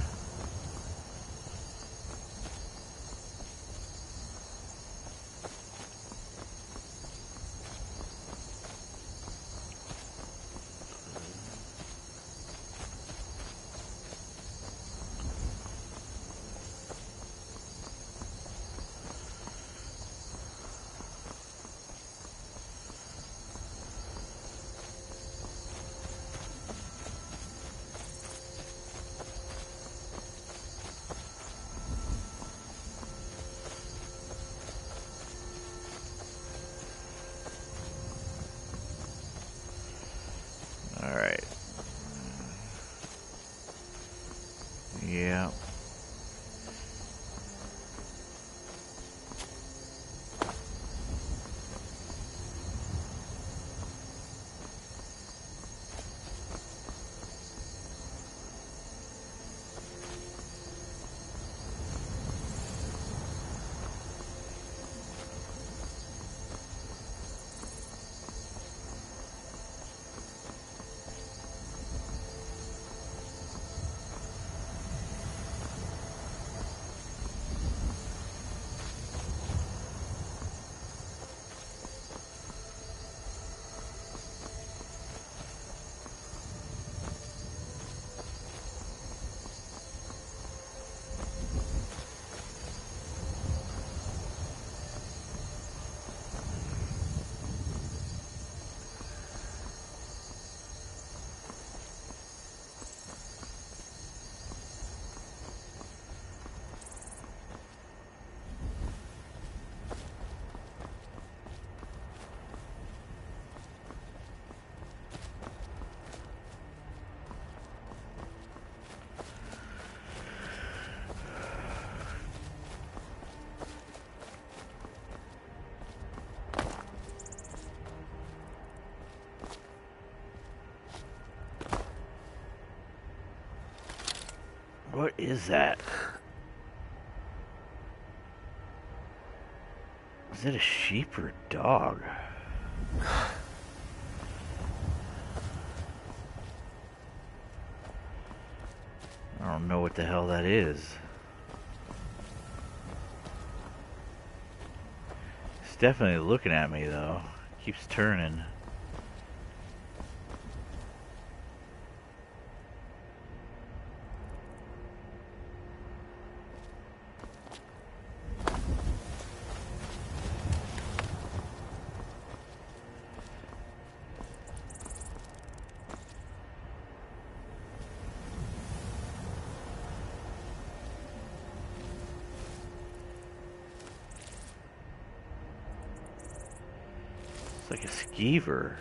is that? Is it a sheep or a dog? I don't know what the hell that is. It's definitely looking at me though. Keeps turning. Like a skeever.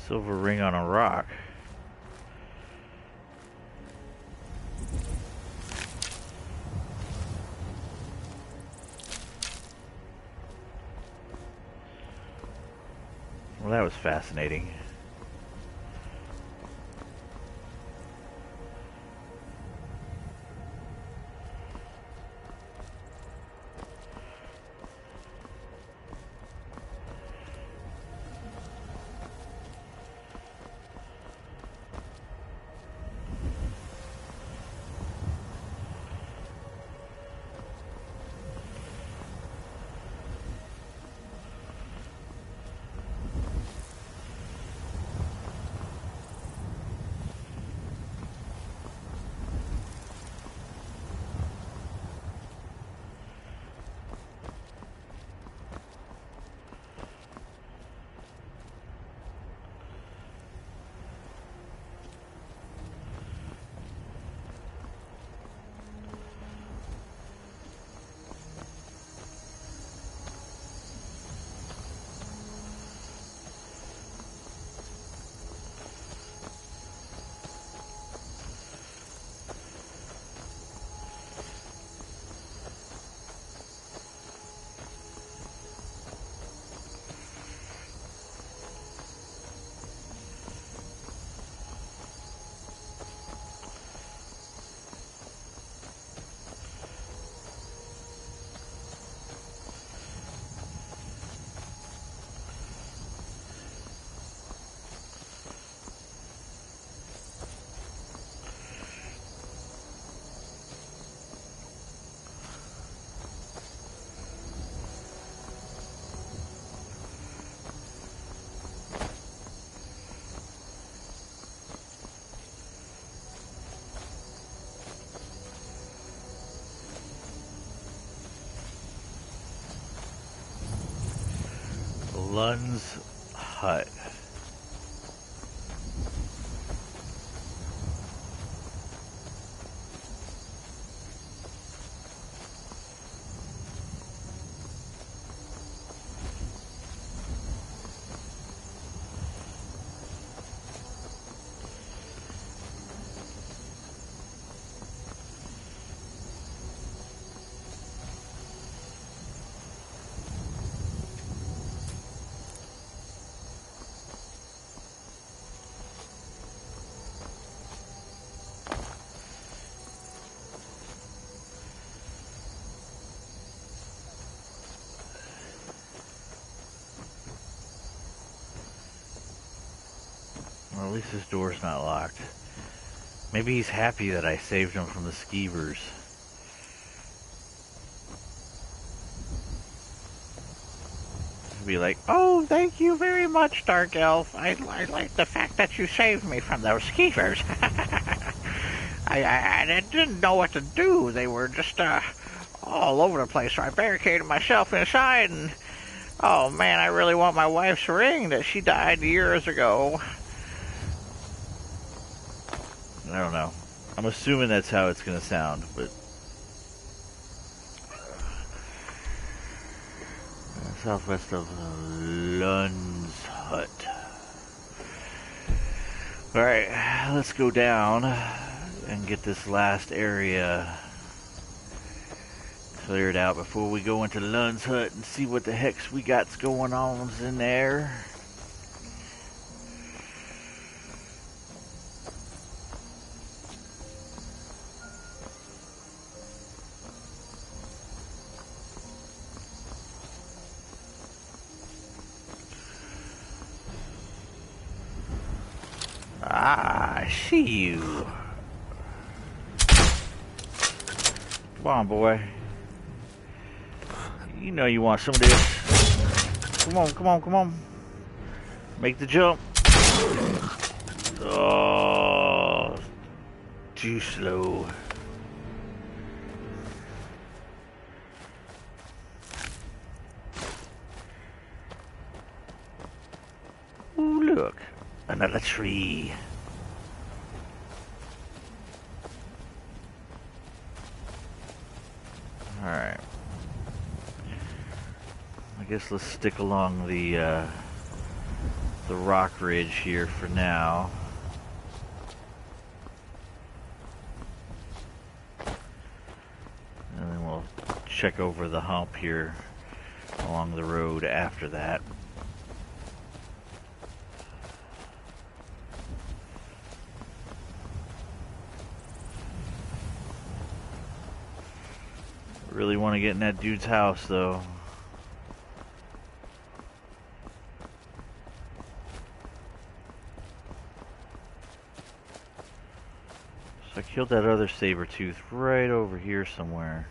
Silver ring on a rock. Well, that was fascinating. Lun's hut. Well, at least his door's not locked. Maybe he's happy that I saved him from the skeevers. He'd be like, "Oh, thank you very much, Dark Elf. I like the fact that you saved me from those skeevers. I didn't know what to do. They were just all over the place, so I barricaded myself inside, and oh man, I really want my wife's ring that she died years ago. I don't know. I'm assuming that's how it's gonna sound, but southwest of Lund's hut. Alright, let's go down and get this last area cleared out before we go into Lund's hut and see what the heck's we got going on in there. Ah, I see you. Come on, boy. You know you want some of this. Come on, come on, come on. Make the jump. Oh, too slow. Ooh, look. Another tree. Alright. I guess let's stick along the rock ridge here for now. And then we'll check over the hump here along the road after that. Really want to get in that dude's house, though. So I killed that other saber-tooth right over here somewhere.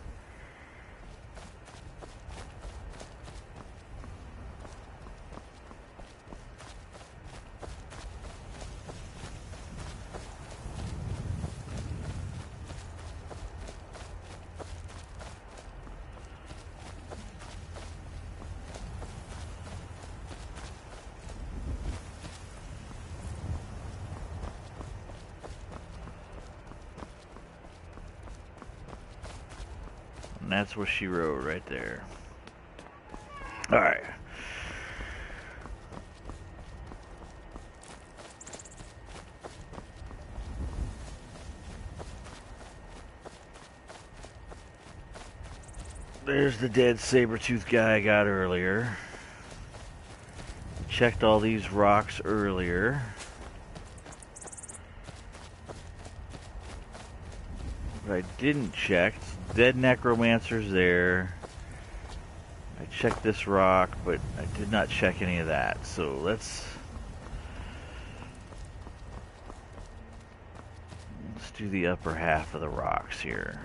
And that's what she wrote right there. Alright. There's the dead saber-tooth guy I got earlier. Checked all these rocks earlier. What I didn't check, dead necromancer's there. I checked this rock, but I did not check any of that. So let's do the upper half of the rocks here.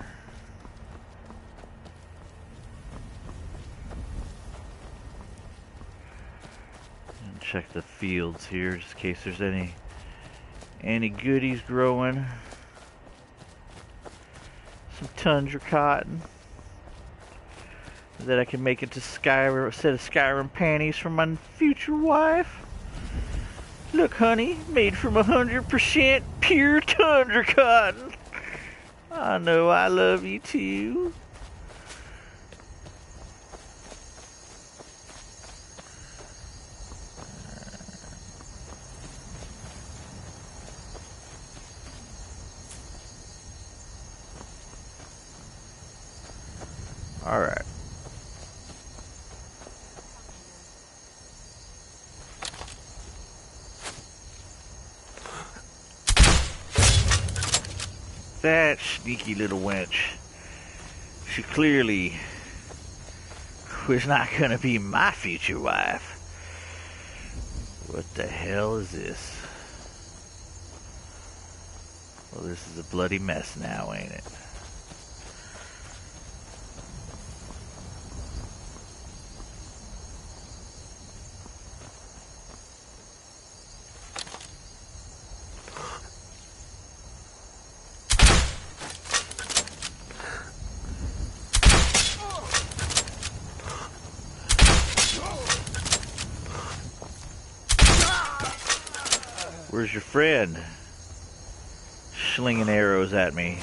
And check the fields here, just in case there's any goodies growing. Some tundra cotton that I can make into Skyrim, a set of Skyrim panties for my future wife. Look, honey, made from 100% pure tundra cotton. I know I love you too. All right. That sneaky little wench. She clearly was not gonna be my future wife. What the hell is this? Well, this is a bloody mess now, ain't it? Where's your friend? Slinging arrows at me.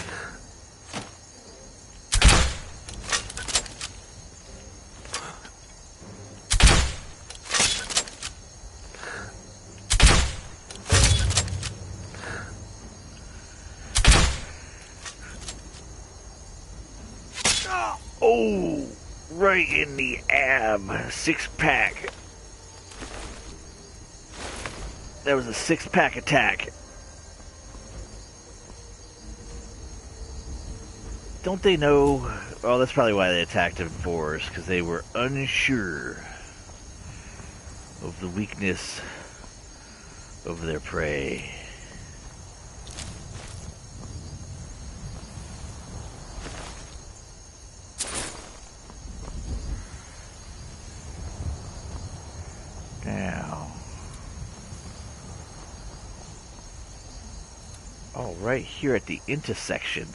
Oh, right in the ab. 6-pack. That was a 6-pack attack. Don't they know? Oh, that's probably why they attacked in 4s, because they were unsure of the weakness of their prey. Now, oh, right here at the intersection.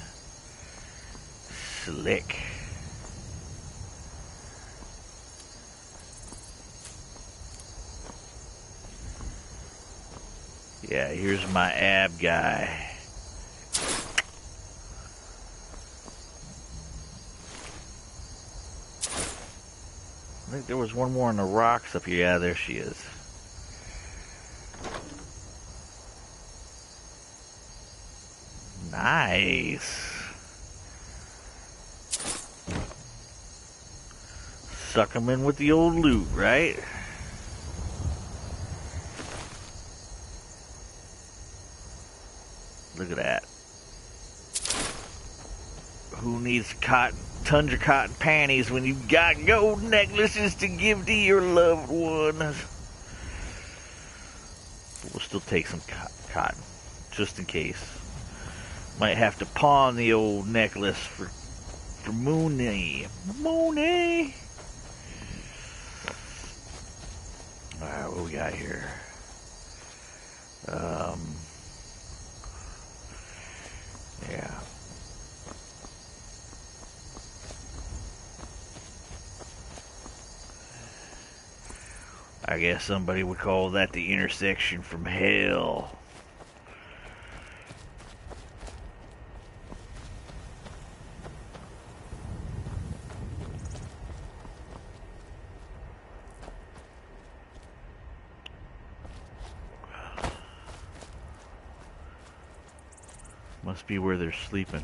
Slick. Yeah, here's my ab guy. I think there was one more in the rocks up here. Yeah, there she is. Nice. Suck them in with the old loot, right? Look at that. Who needs tons of cotton panties when you've got gold necklaces to give to your loved ones? We'll still take some cotton, just in case. Might have to pawn the old necklace for Mooney. Mooney! Alright, what we got here? Yeah. I guess somebody would call that the intersection from hell. Must be where they're sleeping.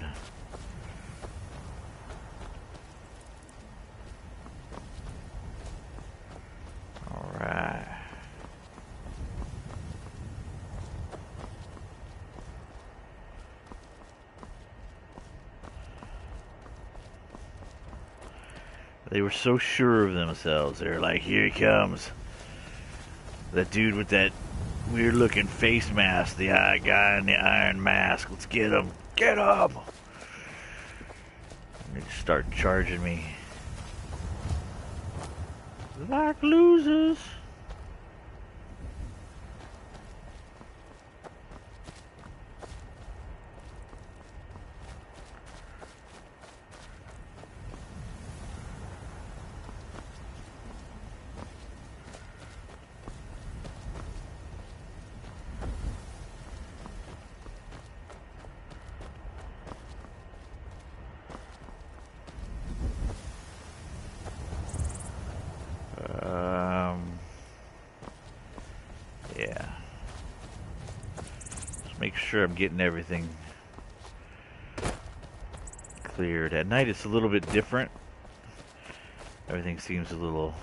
Alright. They were so sure of themselves. They were like, here he comes. That dude with that weird looking face mask, the guy in the iron mask. Let's get him. Get him! They start charging me. Like losers. Yeah. Just make sure I'm getting everything cleared. At night it's a little bit different. Everything seems a little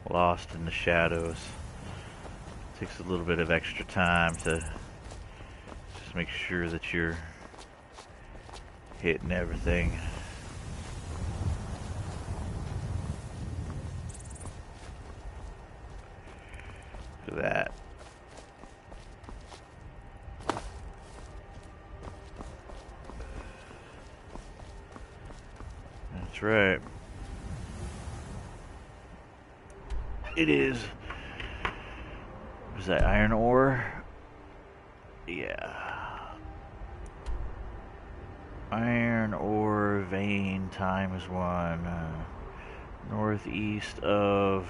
lost in the shadows. Takes a little bit of extra time to just make sure that you're hitting everything. Look at that. That's right. It is. Was that iron ore? Yeah. Iron ore vein times 1. Northeast of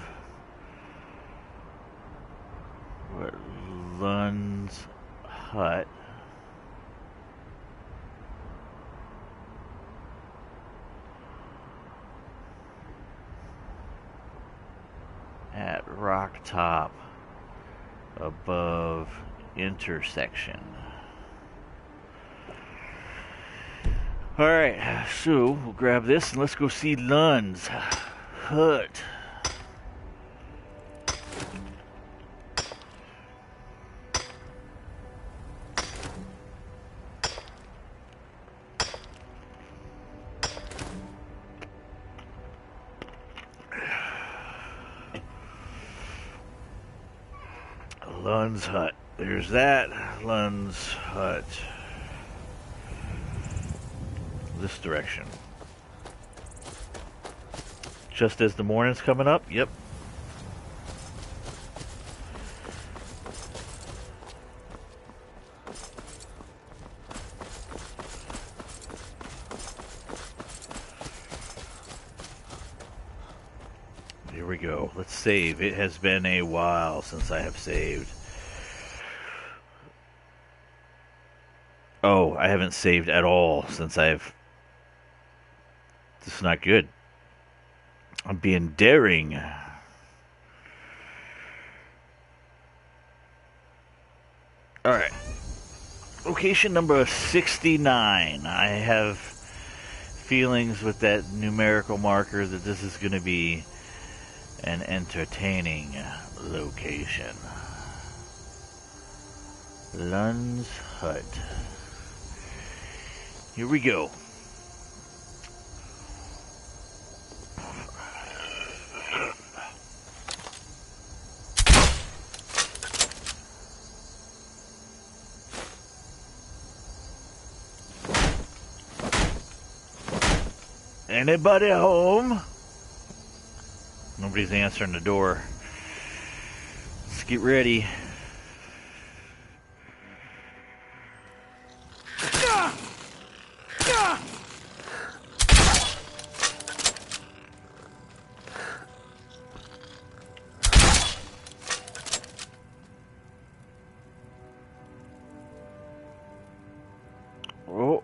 what? Lund. hut. At rock top above intersection. Alright, so we'll grab this and let's go see Lund's hut. Lund's hut. There's that. Lund's hut. This direction. Just as the morning's coming up? Yep. Here we go. Let's save. It has been a while since I have saved. Oh, I haven't saved at all since I've... This is not good. I'm being daring. Alright. Location number 69. I have feelings with that numerical marker that this is going to be an entertaining location. Lund's hut. Here we go. Anybody home? Nobody's answering the door. Let's get ready. Oh.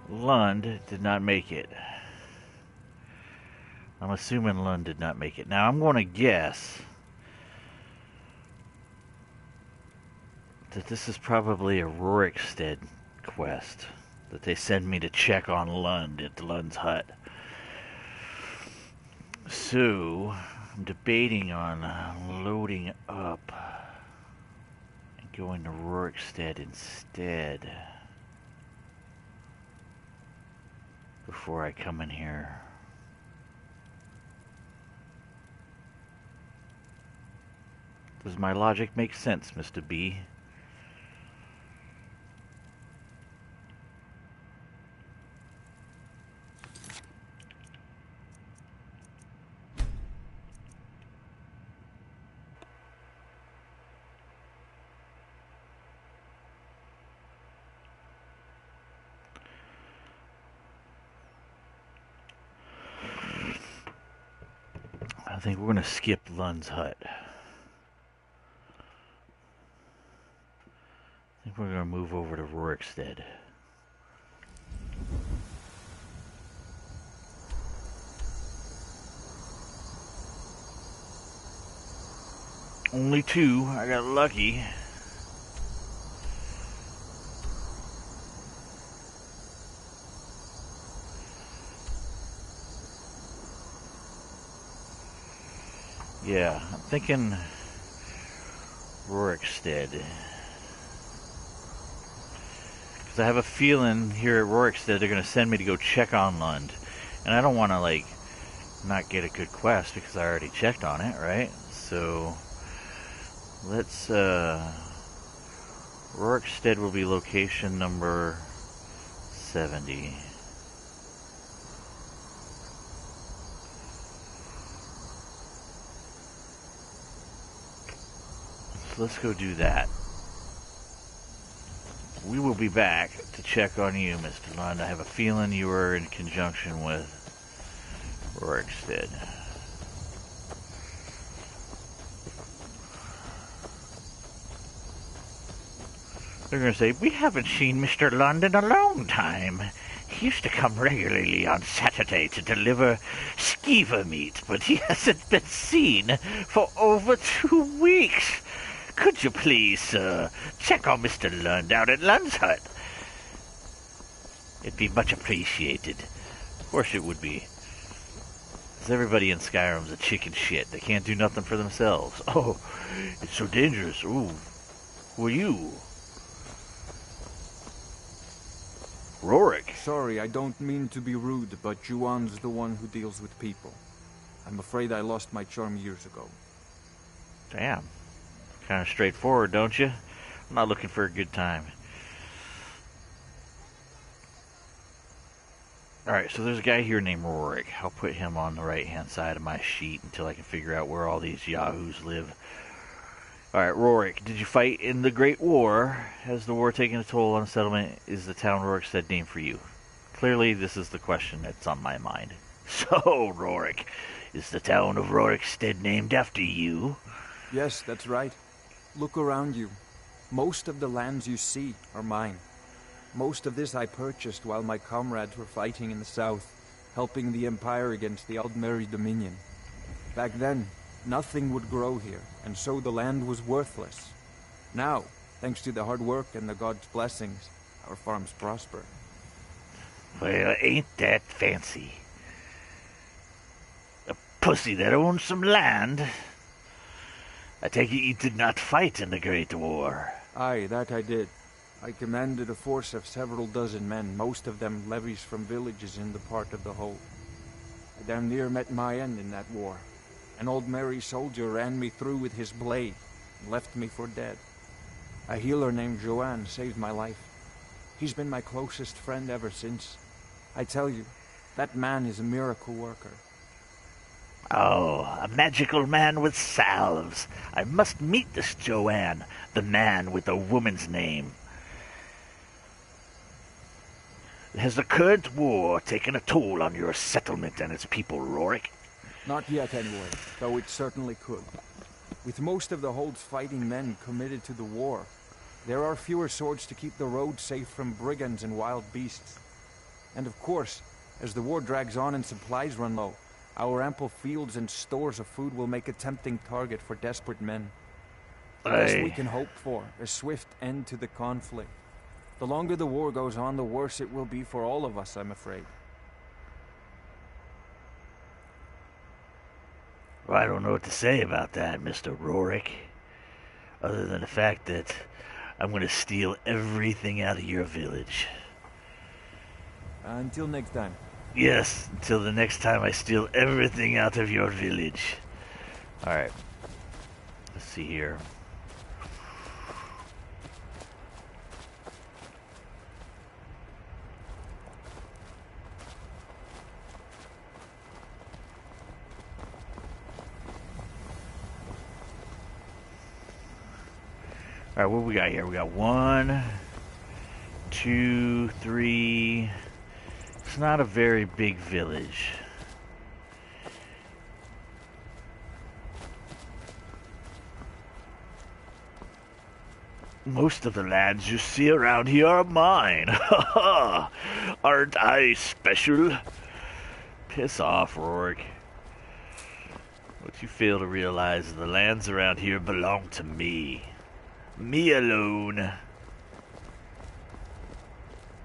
Lund did not make it. I'm assuming Lund did not make it. Now I'm going to guess that this is probably a Rorikstead quest that they send me to check on Lund at Lund's hut. So I'm debating on loading up and going to Rorikstead instead before I come in here. Does my logic make sense, Mr. B? I think we're going to skip Lund's hut. I think we're going to move over to Rorikstead. Only two. I got lucky. Yeah, I'm thinking Rorikstead. Because I have a feeling here at Rorikstead they're going to send me to go check on Lund. And I don't want to, like, not get a good quest because I already checked on it, right? So, let's, Rorikstead will be location number 70. So let's go do that. We will be back to check on you, Mr. Lund. I have a feeling you are in conjunction with Rorikstead. They're going to say, we haven't seen Mr. Lund in a long time. He used to come regularly on Saturday to deliver skeever meat, but he hasn't been seen for over 2 weeks. Could you please, sir, check on Mr. Lund out at Lund's hut? It'd be much appreciated. Of course it would be. Because everybody in Skyrim's a chicken shit. They can't do nothing for themselves. Oh, it's so dangerous. Ooh, who are you? Rorik. Sorry, I don't mean to be rude, but Juan's the one who deals with people. I'm afraid I lost my charm years ago. Damn. Kind of straightforward, don't you? I'm not looking for a good time. Alright, so there's a guy here named Rorik. I'll put him on the right-hand side of my sheet until I can figure out where all these yahoos live. Alright, Rorik, did you fight in the Great War? Has the war taken a toll on the settlement? Is the town Rorikstead named for you? Clearly, this is the question that's on my mind. So, Rorik, is the town of Rorikstead named after you? Yes, that's right. Look around you. Most of the lands you see are mine. Most of this I purchased while my comrades were fighting in the south, helping the Empire against the Aldmeri Dominion. Back then, nothing would grow here, and so the land was worthless. Now, thanks to the hard work and the gods' blessings, our farms prosper. Well, ain't that fancy. A pussy that owns some land. I take it you did not fight in the Great War. Aye, that I did. I commanded a force of several dozen men, most of them levies from villages in the part of the whole. I damn near met my end in that war. An old merry soldier ran me through with his blade and left me for dead. A healer named Joanne saved my life. He's been my closest friend ever since. I tell you, that man is a miracle worker. Oh, a magical man with salves. I must meet this Joanne, the man with the woman's name. Has the current war taken a toll on your settlement and its people, Rorik? Not yet, anyway, though it certainly could. With most of the Hold's fighting men committed to the war, there are fewer swords to keep the road safe from brigands and wild beasts. And of course, as the war drags on and supplies run low, our ample fields and stores of food will make a tempting target for desperate men. The best we can hope for a swift end to the conflict. The longer the war goes on, the worse it will be for all of us, I'm afraid. Well, I don't know what to say about that, Mr. Rorik. Other than the fact that I'm going to steal everything out of your village. Until next time. Yes, until the next time I steal everything out of your village. Alright. Let's see here. Alright, what we got here? We got 1, 2, 3. It's not a very big village. Most of the lands you see around here are mine. Aren't I special? Piss off, Rorik. What you fail to realize is the lands around here belong to me. Me alone.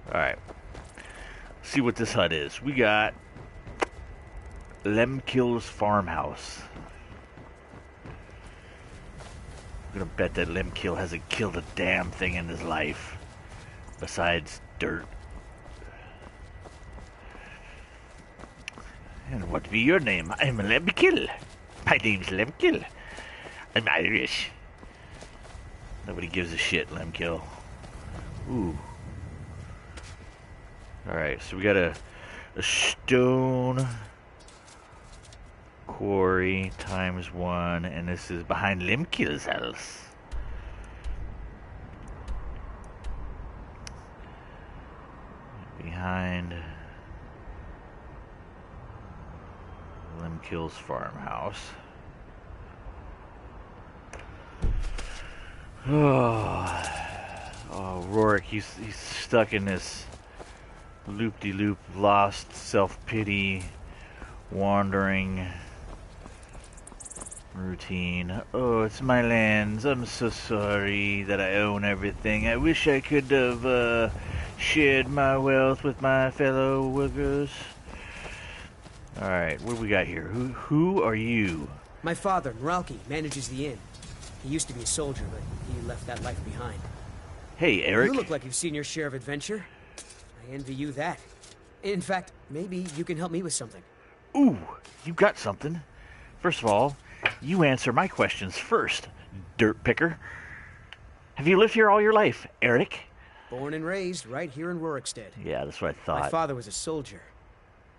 Alright. See what this hut is. We got Lemkill's farmhouse. I'm gonna bet that Lemkill hasn't killed a damn thing in his life. Besides dirt. And what be your name? I'm Lemkill. My name's Lemkill. I'm Irish. Nobody gives a shit, Lemkill. Ooh. Alright, so we got a stone quarry ×1, and this is behind Lemkill's house. Behind Lemkill's farmhouse. Oh, Oh, Rorik, he's stuck in this loop-de-loop, lost, self-pity, wandering routine. Oh, it's my lands. I'm so sorry that I own everything. I wish I could have shared my wealth with my fellow workers. Alright, what do we got here? Who are you? My father, Meralki, manages the inn. He used to be a soldier, but he left that life behind. Hey, Eric. You look like you've seen your share of adventure. I envy you that. In fact, maybe you can help me with something. Ooh, you got something. First of all, you answer my questions first, dirt picker. Have you lived here all your life, Eric? Born and raised right here in Rorikstead. Yeah, that's what I thought. My father was a soldier.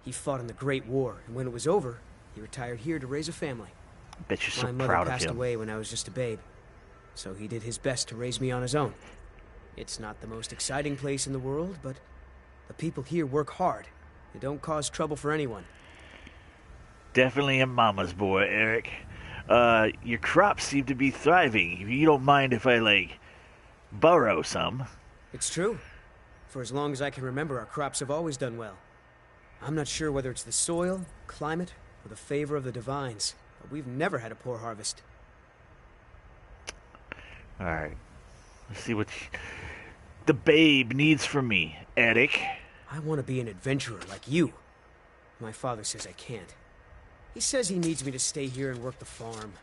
He fought in the Great War, and when it was over, he retired here to raise a family. I bet you're so My mother proud of passed him. away when I was just a babe, so he did his best to raise me on his own. It's not the most exciting place in the world, but the people here work hard. They don't cause trouble for anyone. Definitely a mama's boy, Eric. Your crops seem to be thriving. You don't mind if I, borrow some? It's true. For as long as I can remember, our crops have always done well. I'm not sure whether it's the soil, climate, or the favor of the divines, but we've never had a poor harvest. Alright. Let's see what the babe needs from me, Eric. I want to be an adventurer like you. My father says I can't. He says he needs me to stay here and work the farm.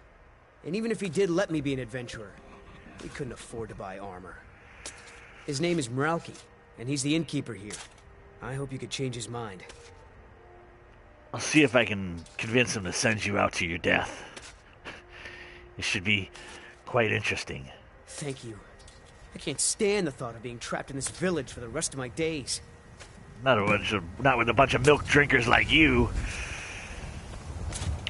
And even if he did let me be an adventurer, we couldn't afford to buy armor. His name is Meralki, and he's the innkeeper here. I hope you could change his mind. I'll see if I can convince him to send you out to your death. It should be quite interesting. Thank you. I can't stand the thought of being trapped in this village for the rest of my days. Not with a bunch of milk drinkers like you.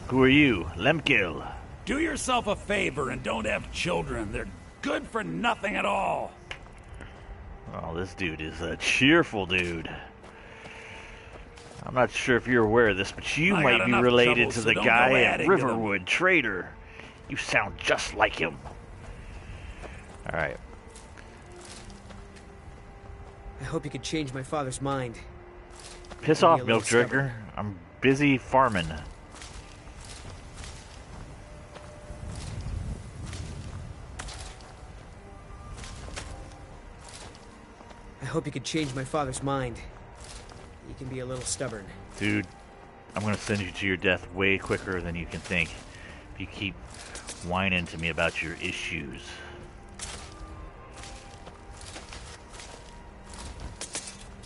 Who are you? Lemkil. Do yourself a favor and don't have children. They're good for nothing at all. Oh, this dude is a cheerful dude. I'm not sure if you're aware of this, but you I might got be enough related trouble, to so the don't guy go at adding to them. Riverwood, Trader. You sound just like him. Alright. I hope you could change my father's mind. Piss Maybe off, a milk little drinker. I'm busy farming. I hope you could change my father's mind. He can be a little stubborn. Dude, I'm gonna send you to your death way quicker than you can think. If you keep whining to me about your issues.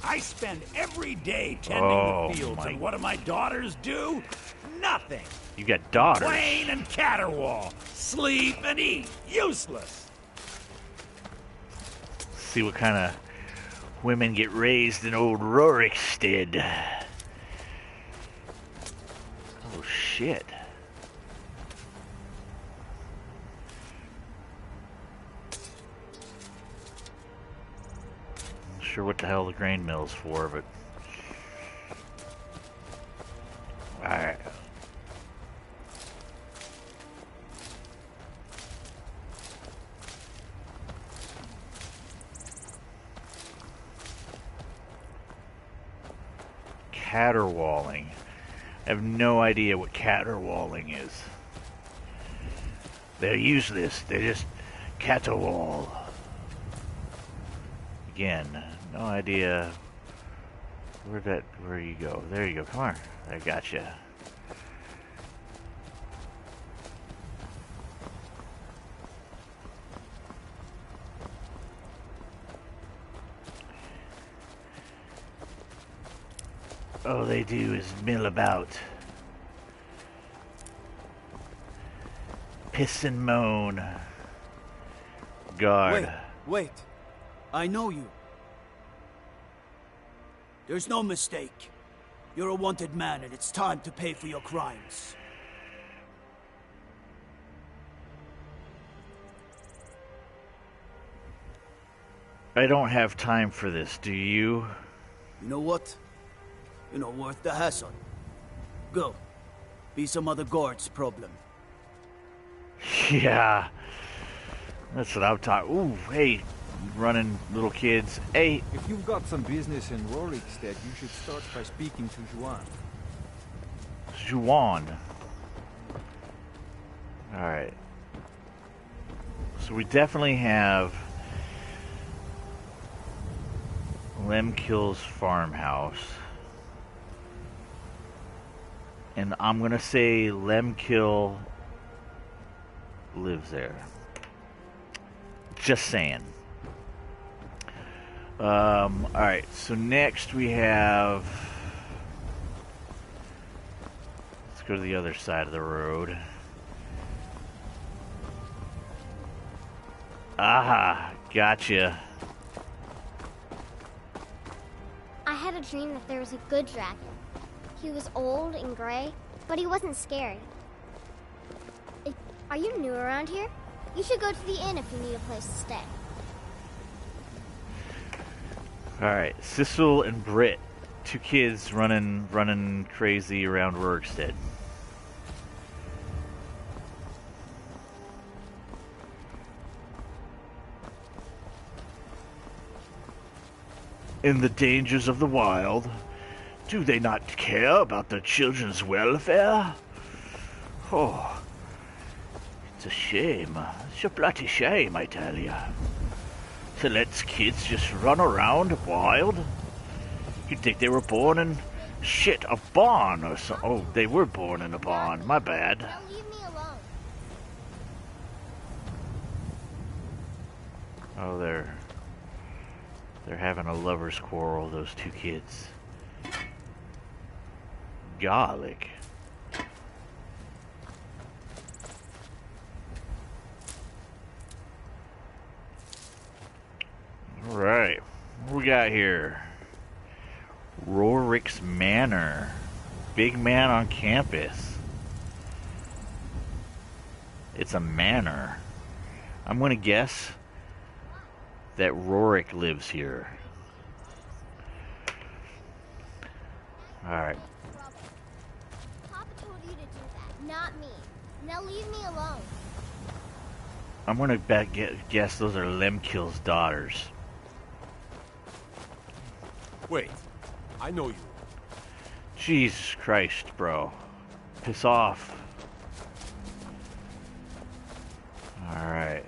I spend every day tending the fields, and what do my daughters do? Nothing. You got daughters. Complain and caterwaul. Sleep and eat. Useless. See what kind of women get raised in old Rorikstead. Oh shit. Not sure what the hell the grain mill's for, but alright. Caterwauling. I have no idea what caterwauling is. They're useless. They're just caterwaul. Again, no idea where you go. There you go. Come on. I got you. All they do is mill about. Piss and moan. Guard. Wait. I know you. There's no mistake. You're a wanted man, and it's time to pay for your crimes. I don't have time for this, do you? You know what? You're not worth the hassle. Go. Be some other guard's problem. Yeah. That's what I'm talking. Ooh, hey, running little kids. Hey, If you've got some business in Rorikstead, you should start by speaking to Juan. Juan. Alright. So we definitely have Lemkill's farmhouse. And I'm going to say Lemkill lives there. Just saying. Alright, so next we have... Let's go to the other side of the road. Aha, gotcha. I had a dream that there was a good dragon. He was old and gray, but he wasn't scary. Are you new around here? You should go to the inn if you need a place to stay. Alright, Sissel and Britt. Two kids running crazy around Rorikstead. In the dangers of the wild, do they not care about their children's welfare? Oh, it's a shame. It's a bloody shame, I tell you. To let kids just run around wild? You'd think they were born in, shit, a barn or so. Oh, they were born in a barn. My bad. Now leave me alone. Oh, they're having a lover's quarrel, those two kids. Garlic. Alright, what we got here? Rorik's Manor. Big man on campus. It's a manor. I'm gonna guess that Rorik lives here. Alright. Papa told you to do that, not me. Now leave me alone. I'm gonna guess those are Lemkill's daughters. Wait, I know you. Jesus Christ, bro. Piss off. Alright.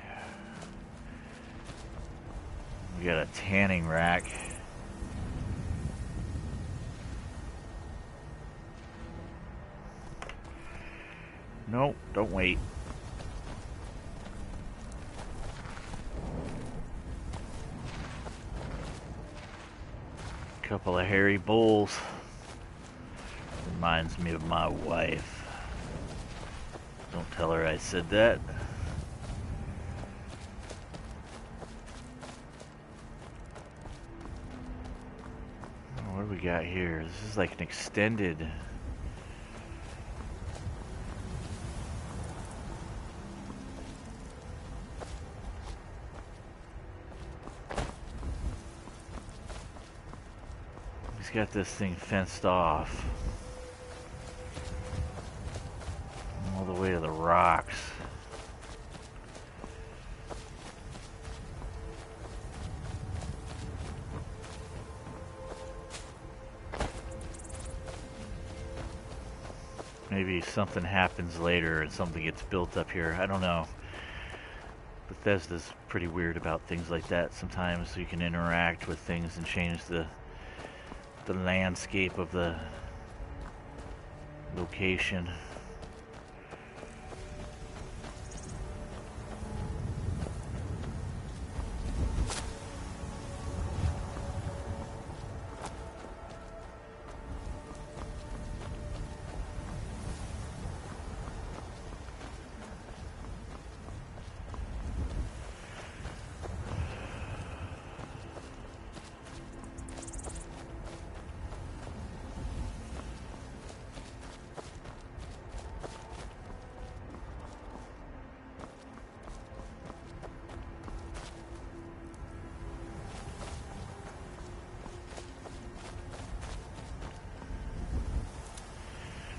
We got a tanning rack. Nope, don't wait. Couple of hairy bulls. Reminds me of my wife. Don't tell her I said that. What do we got here? This is like an extended... He's got this thing fenced off. All the way to the rocks. Maybe something happens later and something gets built up here. I don't know. Bethesda's pretty weird about things like that sometimes. So you can interact with things and change the landscape of the location.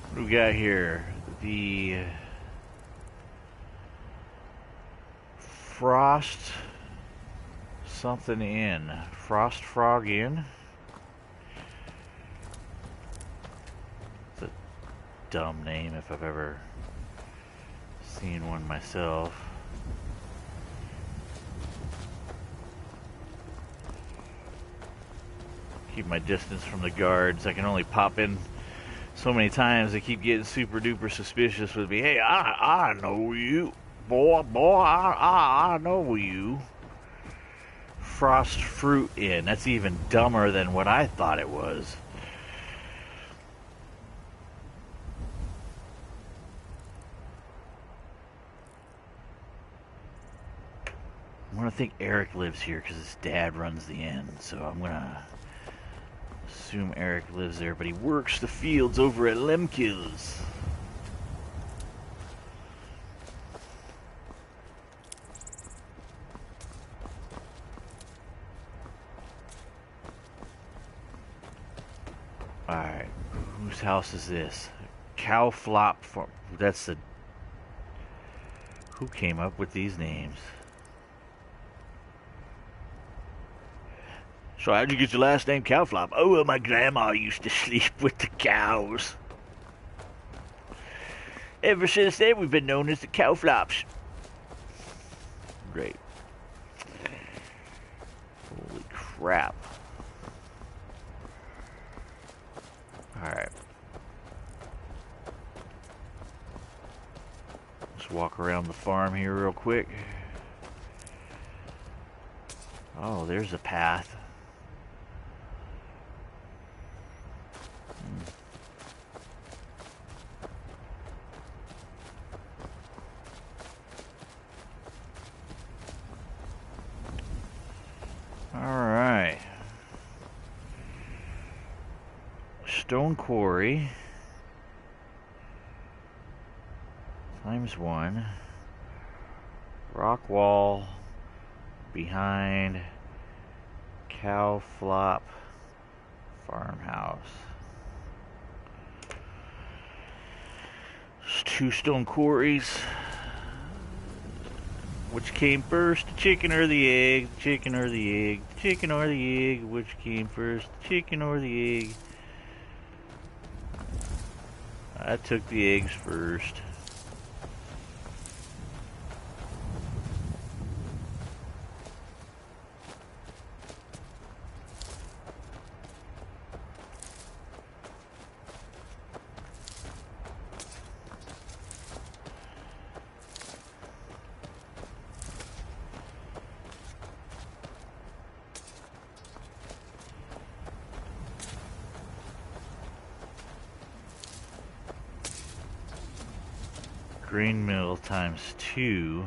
What do we got here? The something Inn. Frost Frog Inn? It's a dumb name if I've ever seen one myself. Keep my distance from the guards. I can only pop in so many times. They keep getting super duper suspicious with me. Hey, I know you. Boy, I know you. Frost Fruit Inn. That's even dumber than what I thought it was. I'm gonna think Eric lives here because his dad runs the inn, so I'm gonna assume Eric lives there, but he works the fields over at Lemkil's. Alright, whose house is this? Cow Flop Farm. That's the... Who came up with these names? So how'd you get your last name, Cowflop? Oh, well, my grandma used to sleep with the cows. Ever since then, we've been known as the Cowflops. Great. Holy crap. Alright. Let's walk around the farm here real quick. Oh, there's a path. Alright. Stone quarry. ×1. Rock wall behind Cow Flop farmhouse. There's 2 stone quarries. Which came first, the chicken or the egg? The chicken or the egg? The chicken or the egg? Which came first, the chicken or the egg? I took the eggs first. Grain mill ×2.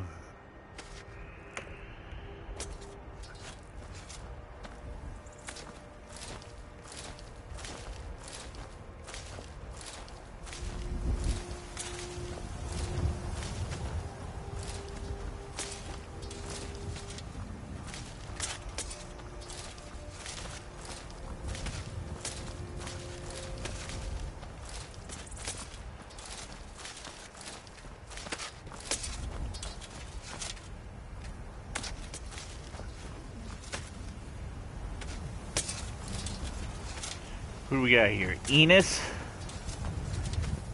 Who do we got here? Enos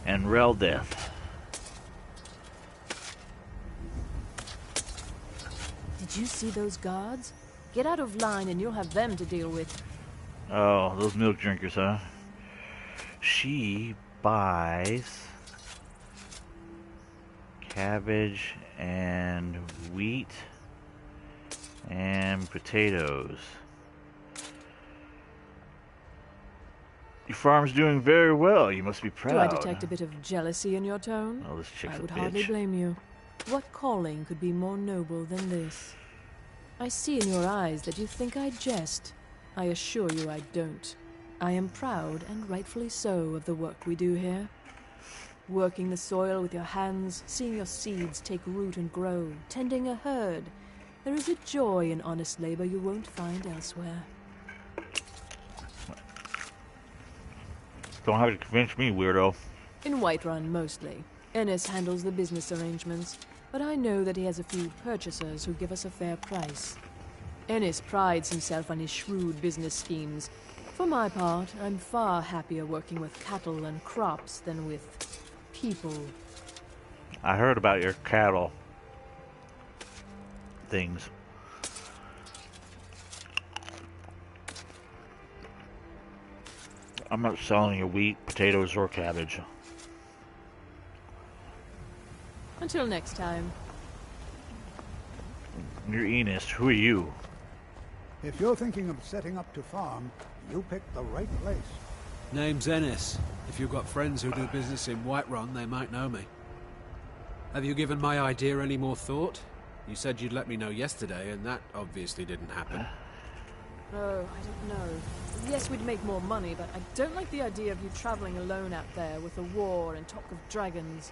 and Reldeth. Did you see those guards? Get out of line and you'll have them to deal with. Oh, those milk drinkers, huh? She buys cabbage and wheat and potatoes. Your farm's doing very well. You must be proud. Do I detect a bit of jealousy in your tone? Oh, this chick's I a would bitch. hardly blame you. What calling could be more noble than this? I see in your eyes that you think I jest. I assure you I don't. I am proud, and rightfully so, of the work we do here. Working the soil with your hands, seeing your seeds take root and grow, tending a herd. There is a joy in honest labor you won't find elsewhere. Don't have to convince me, weirdo. In Whiterun, mostly. Ennis handles the business arrangements, but I know that he has a few purchasers who give us a fair price. Ennis prides himself on his shrewd business schemes. For my part, I'm far happier working with cattle and crops than with people. I heard about your cattle things. I'm not selling you wheat, potatoes, or cabbage. Until next time. You're Enos. Who are you? If you're thinking of setting up to farm, you picked the right place. Name's Ennis. If you've got friends who do business in Whiterun, they might know me. Have you given my idea any more thought? You said you'd let me know yesterday, and that obviously didn't happen. Oh, I don't know. Yes, we'd make more money, but I don't like the idea of you traveling alone out there with a war and talk of dragons.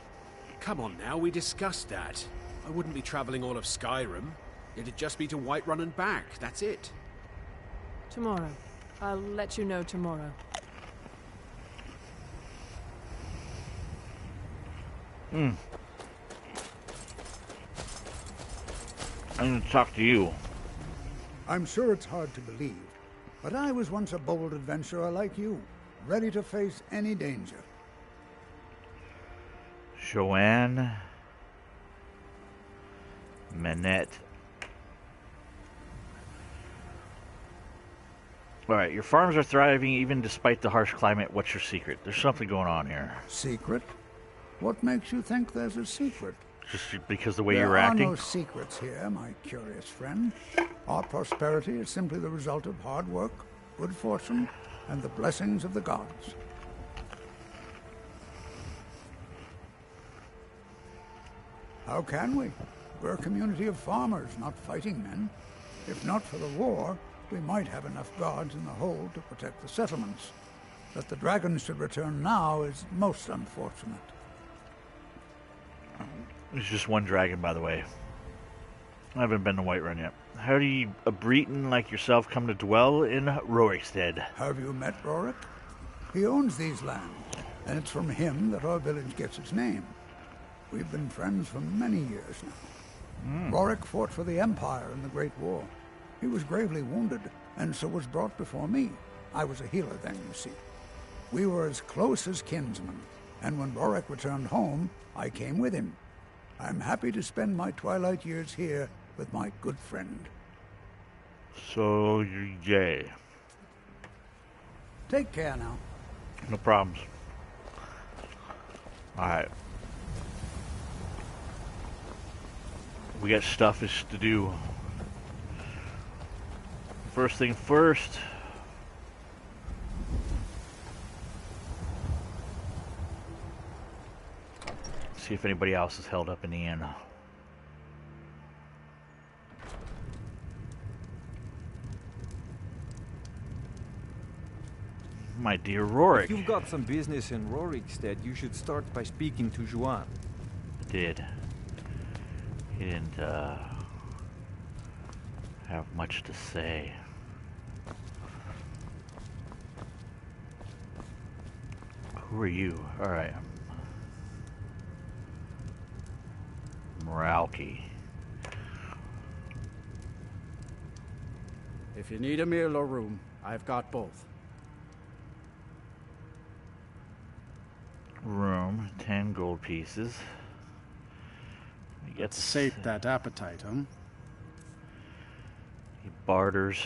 Come on now, we discussed that. I wouldn't be traveling all of Skyrim. It'd just be to Whiterun and back, that's it. Tomorrow. I'll let you know tomorrow. I'm going to talk to you. I'm sure it's hard to believe, but I was once a bold adventurer like you, ready to face any danger. Joanne Manette. Alright, your farms are thriving even despite the harsh climate. What's your secret? There's something going on here. Secret? What makes you think there's a secret? Just because the way you were acting? There are no secrets here, my curious friend. Our prosperity is simply the result of hard work, good fortune, and the blessings of the gods. How can we? We're a community of farmers, not fighting men. If not for the war, we might have enough guards in the hold to protect the settlements. That the dragons should return now is most unfortunate. There's just one dragon, by the way. I haven't been to Whiterun yet. How do a Breton like yourself come to dwell in Rorikstead? Have you met Rorik? He owns these lands, and it's from him that our village gets its name. We've been friends for many years now. Rorik fought for the Empire in the Great War. He was gravely wounded, and so was brought before me. I was a healer then, you see. We were as close as kinsmen, and when Rorik returned home, I came with him. I'm happy to spend my twilight years here with my good friend. So, you're gay. Take care now. No problems. Alright. We got stuff to do. First thing first. See if anybody else is held up in the inn. My dear Rorik. If you've got some business in Rorikstead, you should start by speaking to Juan. I did. He didn't have much to say. Who are you? Alright. Moralki. If you need a meal or room, I've got both. Room, 10 gold pieces. Let's sate that appetite, huh? He barters.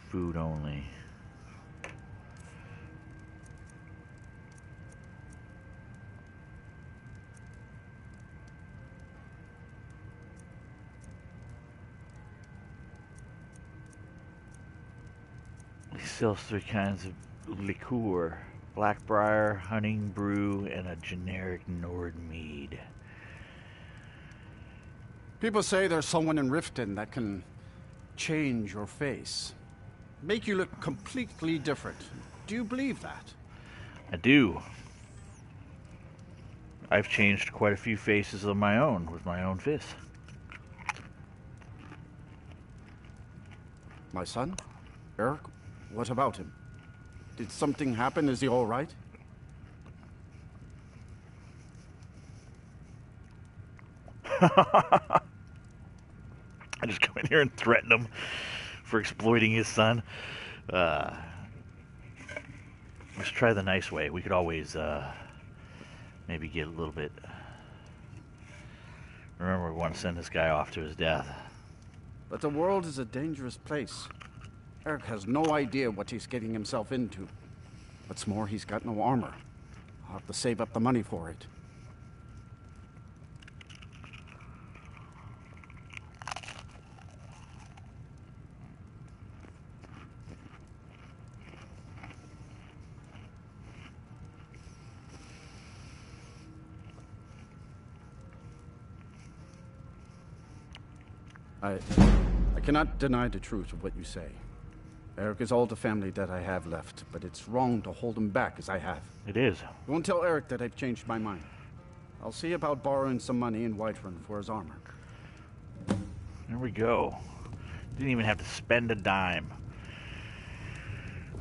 Food only. He sells 3 kinds of liqueur: Blackbriar, Hunting Brew, and a generic Nord mead. People say there's someone in Riften that can change your face. Make you look completely different. Do you believe that? I do. I've changed quite a few faces of my own with my own fists. My son? Eric? What about him? Did something happen? Is he all right? I just come in here and threaten him for exploiting his son. Let's try the nice way. We could always maybe get a little bit... Remember, we want to send this guy off to his death. But the world is a dangerous place. Eric has no idea what he's getting himself into. What's more, he's got no armor. I'll have to save up the money for it. I cannot deny the truth of what you say. Eric is all the family that I have left, but it's wrong to hold him back as I have. It is. You won't tell Eric that I've changed my mind. I'll see about borrowing some money in Whiterun for his armor. There we go. Didn't even have to spend a dime.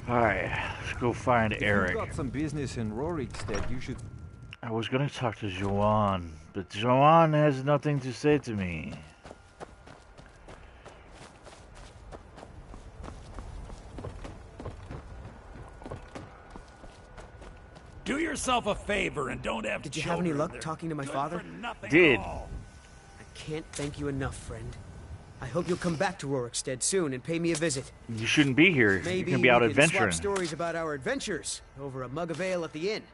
Alright, let's go find Eric. If you've got some business in Rorikstead, you should... I was gonna talk to Joanne, but Joanne has nothing to say to me. Do yourself a favor and don't have Did you have any luck talking to my father? Did. I can't thank you enough, friend. I hope you'll come back to Rorikstead soon and pay me a visit. You shouldn't be here. Maybe You're gonna be out we can adventuring. swap stories about our adventures over a mug of ale at the inn.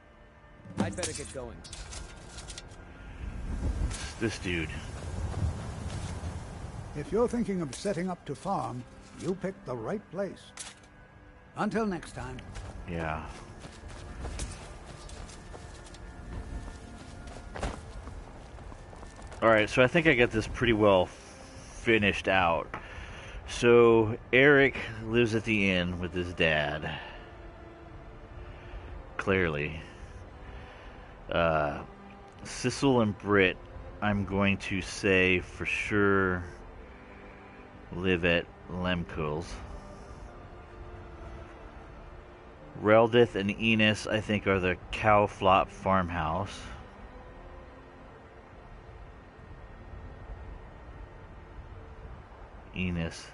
I'd better get going. This dude. If you're thinking of setting up to farm, you picked the right place. Until next time. Yeah. Alright, so I think I got this pretty well finished out. So, Eric lives at the inn with his dad. Clearly. Sissel and Britt, I'm going to say for sure live at Lemkul's. Reldith and Enos, I think, are the Cowflop farmhouse. Enos.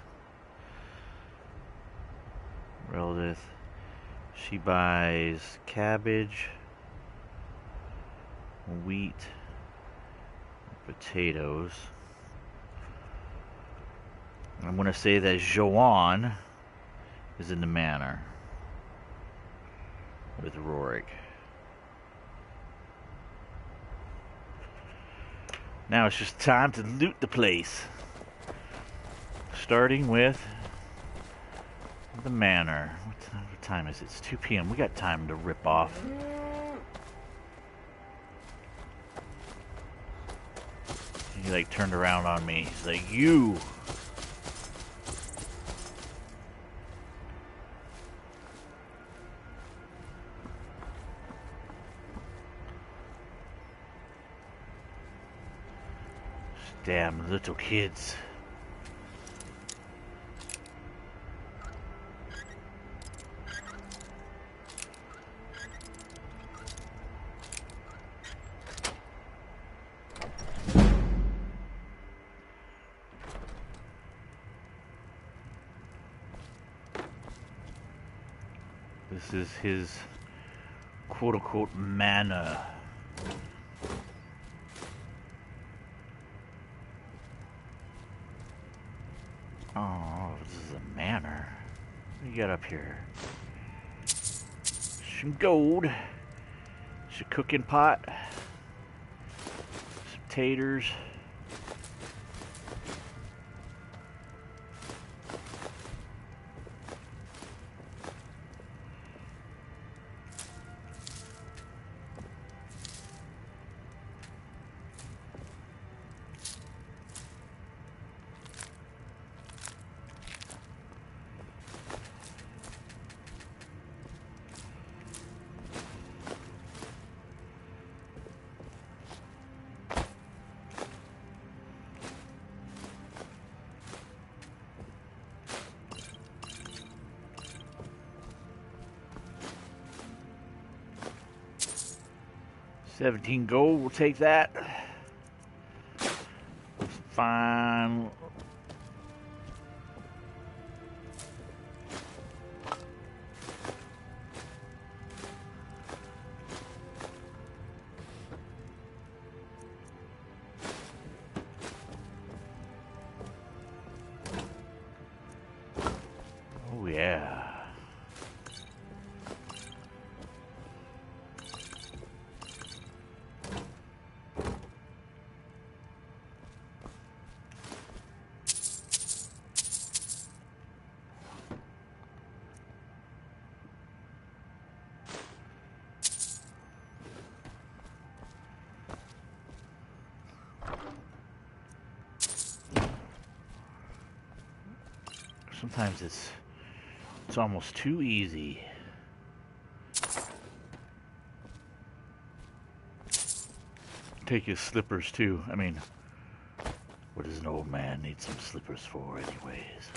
Reldith. She buys cabbage, wheat, potatoes. I'm going to say that Joanne is in the manor with Rorik. Now it's just time to loot the place. Starting with the manor. What time is it? It's 2 p.m. We got time to rip off. He like turned around on me. He's like, you. Damn little kids. This is his quote-unquote manor. Oh, this is a manor. What do you got up here? Some gold. Some cooking pot. Some taters. $17 gold, we'll take that. Fine Sometimes it's almost too easy. Take his slippers too. I mean, what does an old man need some slippers for anyways?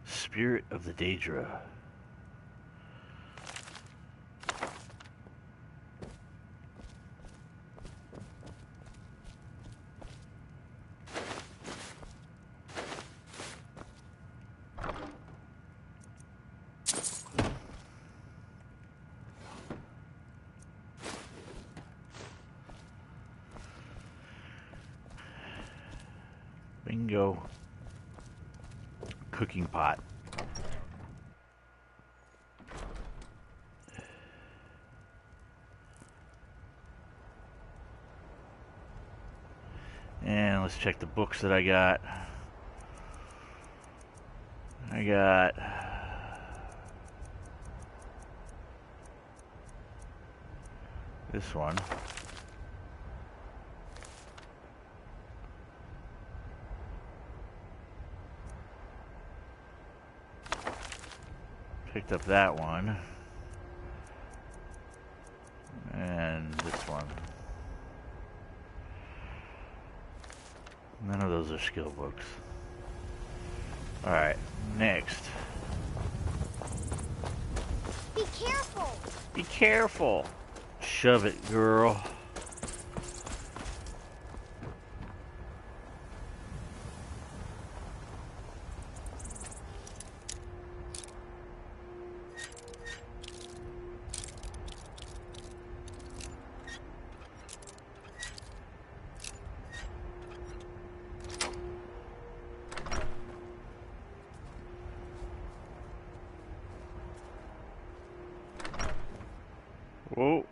Spirit of the Daedra. Bingo. Cooking pot. And let's check the books that I got. I got this one. Picked up that one. And this one. None of those are skill books. Alright, next. Be careful! Be careful! Shove it, girl. Whoa.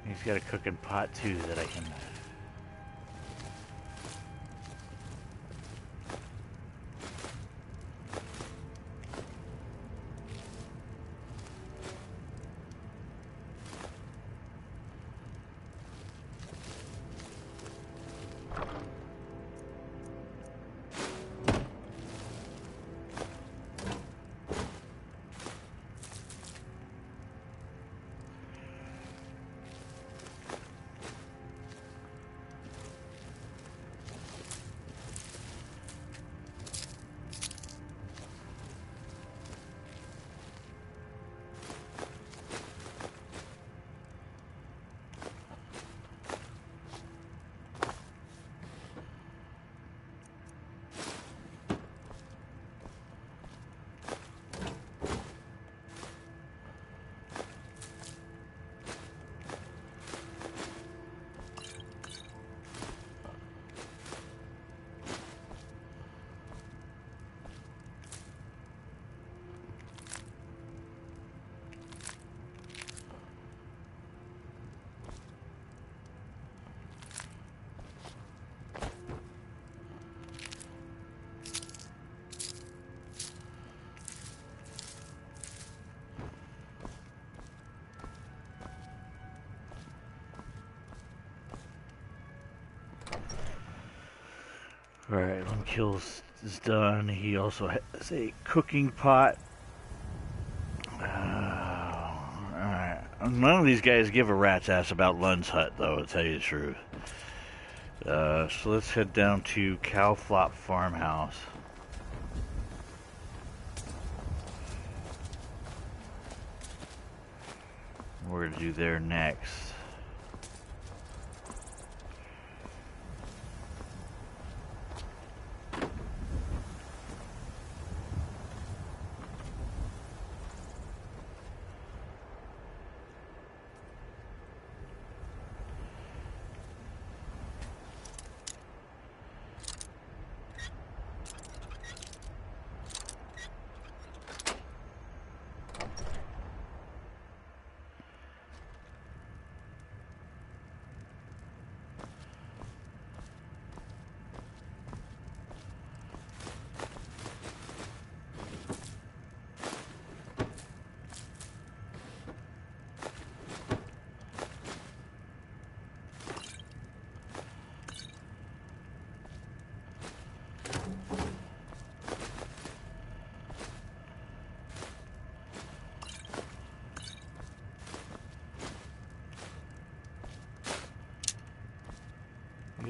He's got a cooking pot too that I can... Alright, one kills is done. He also has a cooking pot. Alright. None of these guys give a rat's ass about Lund's hut, though, to tell you the truth. So let's head down to Cowflop Farmhouse. We're going to do there next.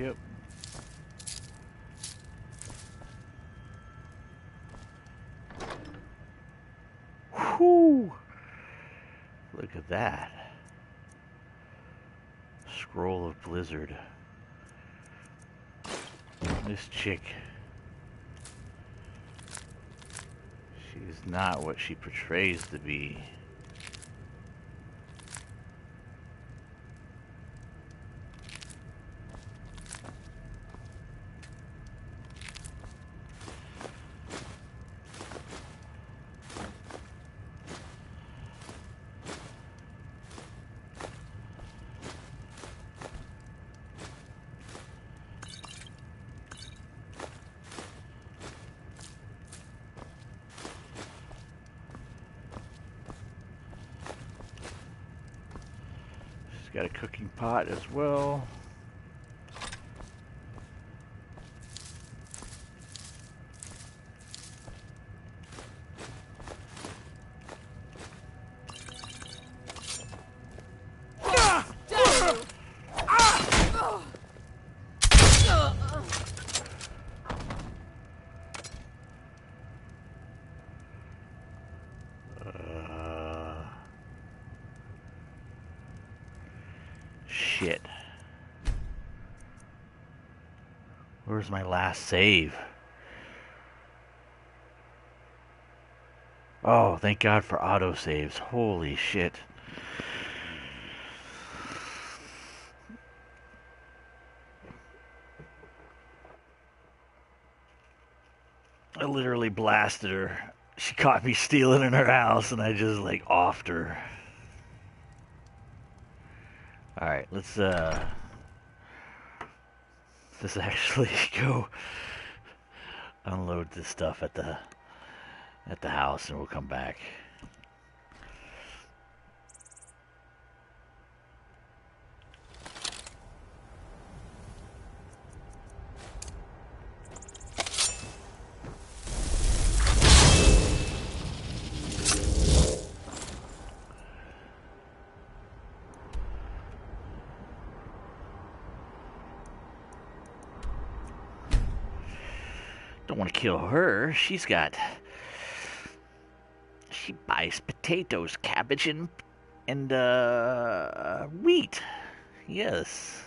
Yep. Whew! Look at that. Scroll of Blizzard. This chick. She's not what she portrays to be. Got a cooking pot as well. Shit. Where's my last save? Oh, thank God for autosaves. Holy shit. I literally blasted her. She caught me stealing in her house and I just like offed her. Alright, let's actually go unload this stuff at the house and we'll come back. Don't want to kill her. She buys potatoes, cabbage, and wheat. Yes.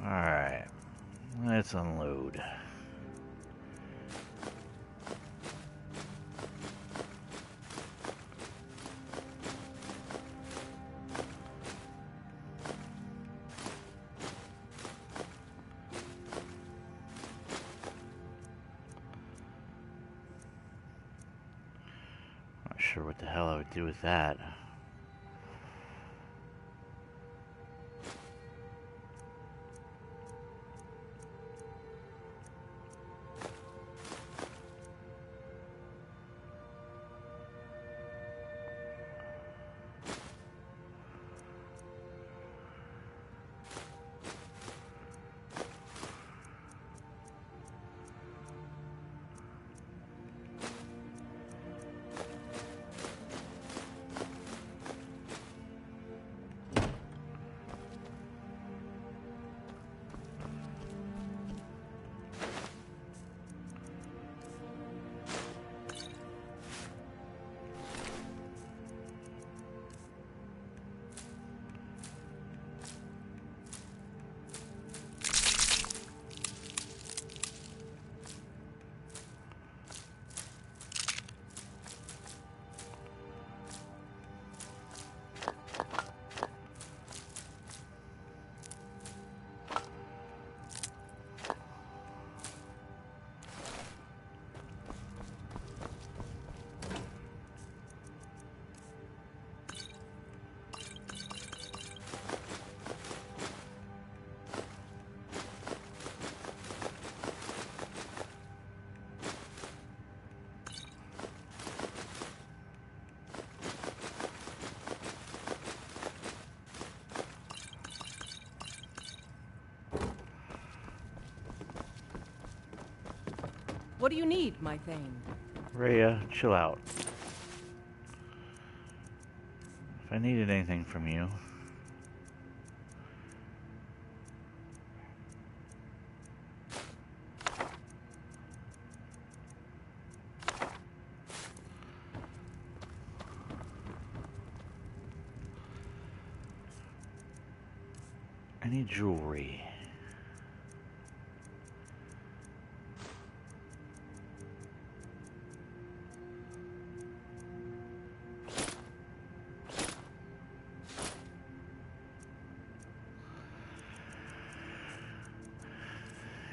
Alright, let's unload. Not sure what the hell I would do with that. What do you need, my Thane? Rhea, chill out. If I needed anything from you... Any jewelry?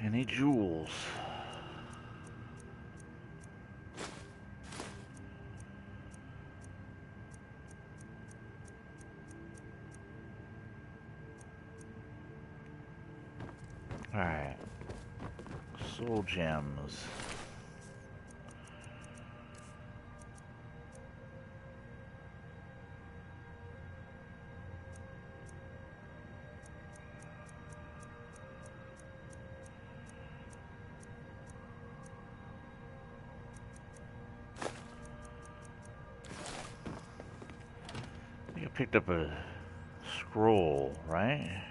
Any jewels? Alright. Soul gems. I think I picked up a scroll, right?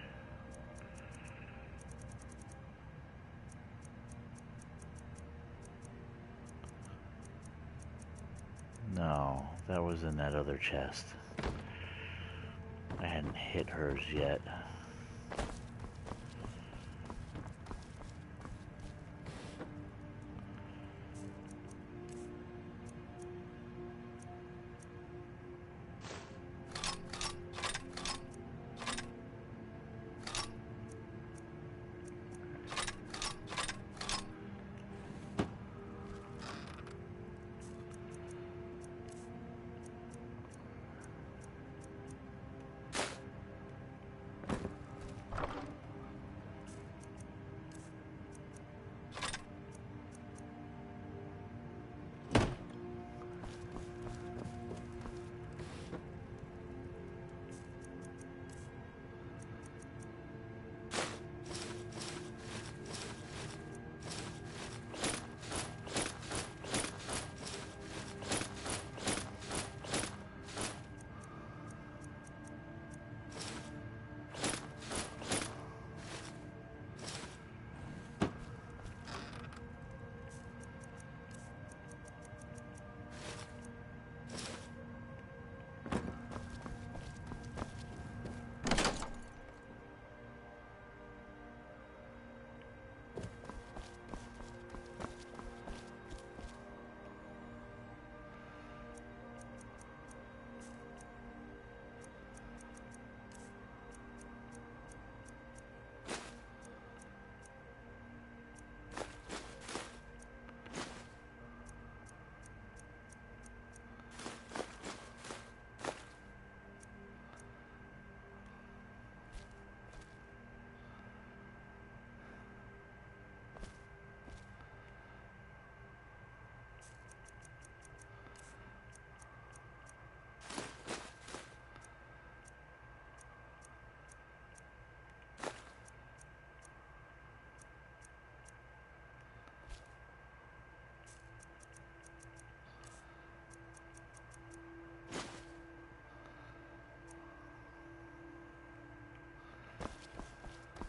No, that was in that other chest. I hadn't hit hers yet.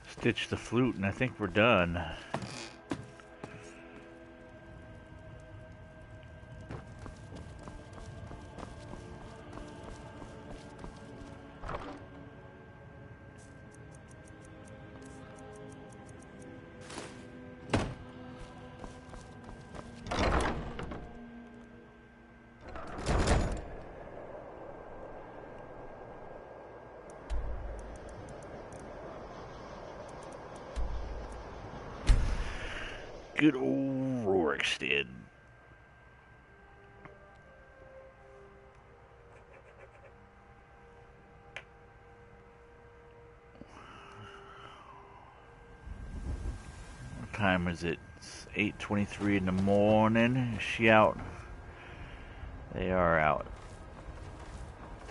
Stitch the flute, and I think we're done. Good old Rorikstead. What time is it? It's 8:23 in the morning. Is she out? They are out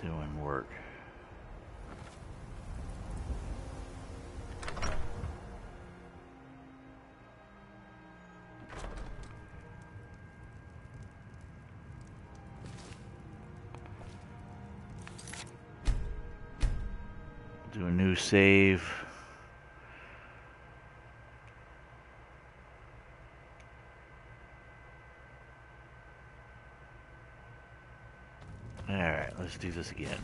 doing work. Do a new save. Alright, let's do this again.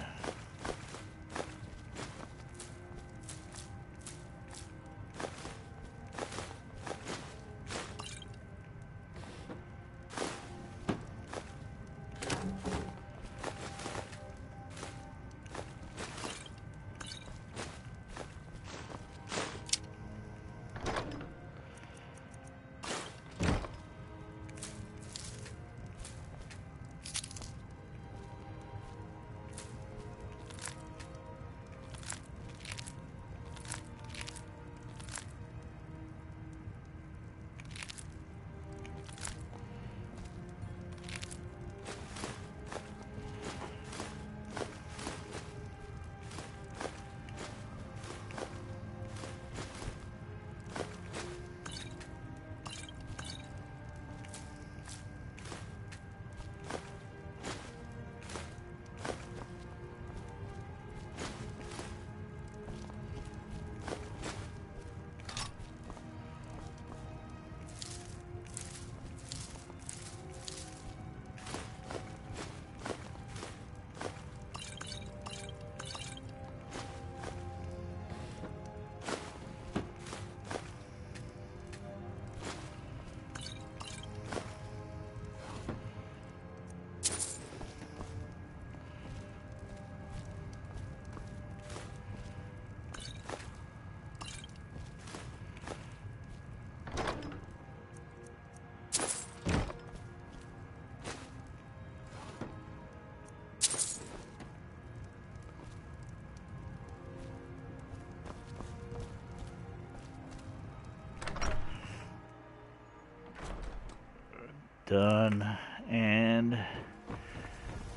Done. And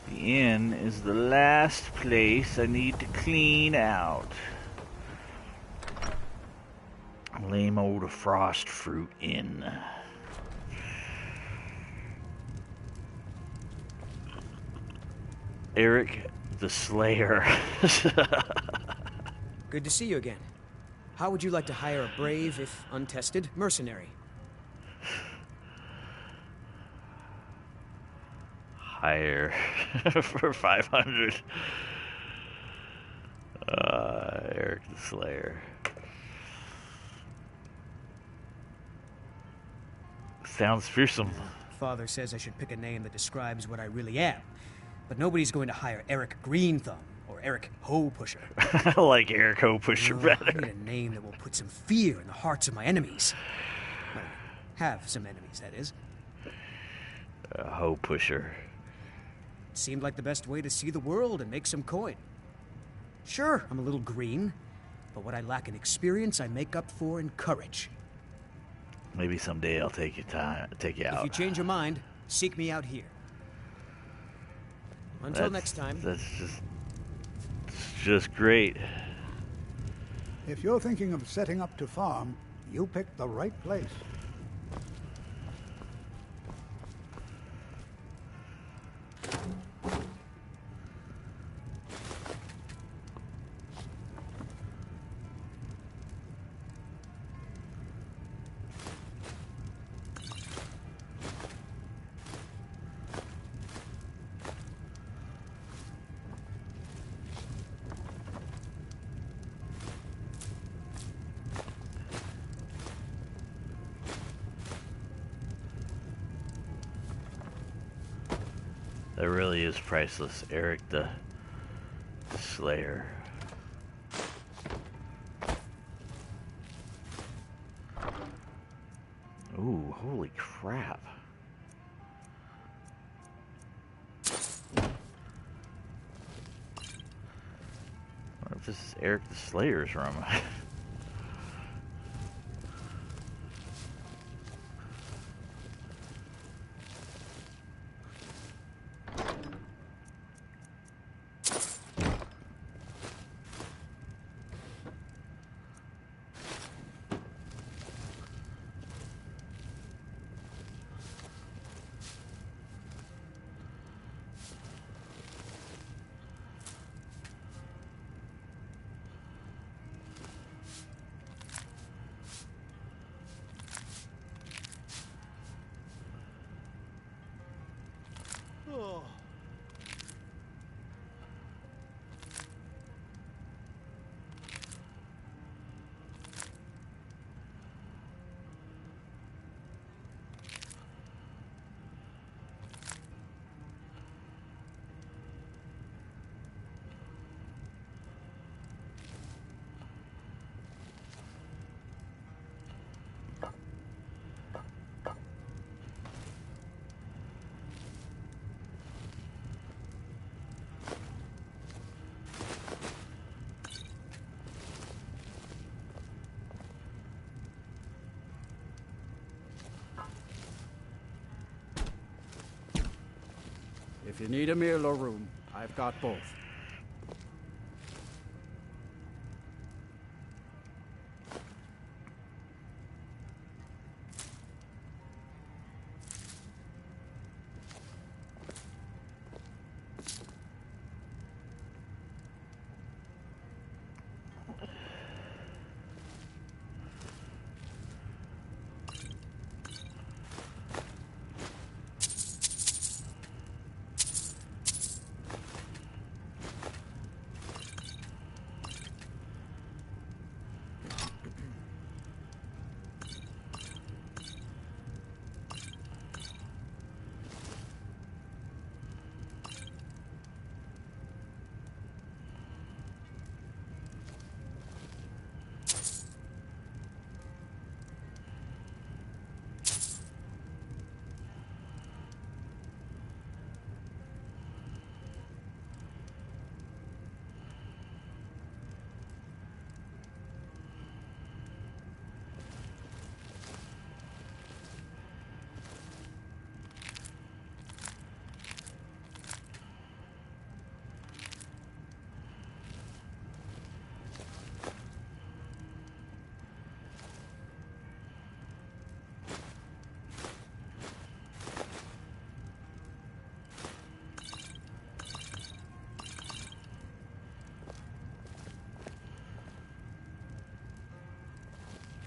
the inn is the last place I need to clean out. Lame old Frost Fruit Inn. Eric the Slayer. Good to see you again. How would you like to hire a brave, if untested, mercenary? Hire for 500. Eric the Slayer. Sounds fearsome. Father says I should pick a name that describes what I really am. But nobody's going to hire Eric Greenthumb or Eric Hoe Pusher. I like Eric Hoe Pusher better. I need a name that will put some fear in the hearts of my enemies. Well, have some enemies, that is. Hoe Pusher. It seemed like the best way to see the world and make some coin. Sure, I'm a little green, but what I lack in experience, I make up for in courage. Maybe someday I'll take you out. If you change your mind, seek me out here. Until next time. That's just great. If you're thinking of setting up to farm, you picked the right place. That really is priceless. Eric the Slayer. Ooh, holy crap. I wonder if this is Eric the Slayer's room. If you need a meal or room, I've got both.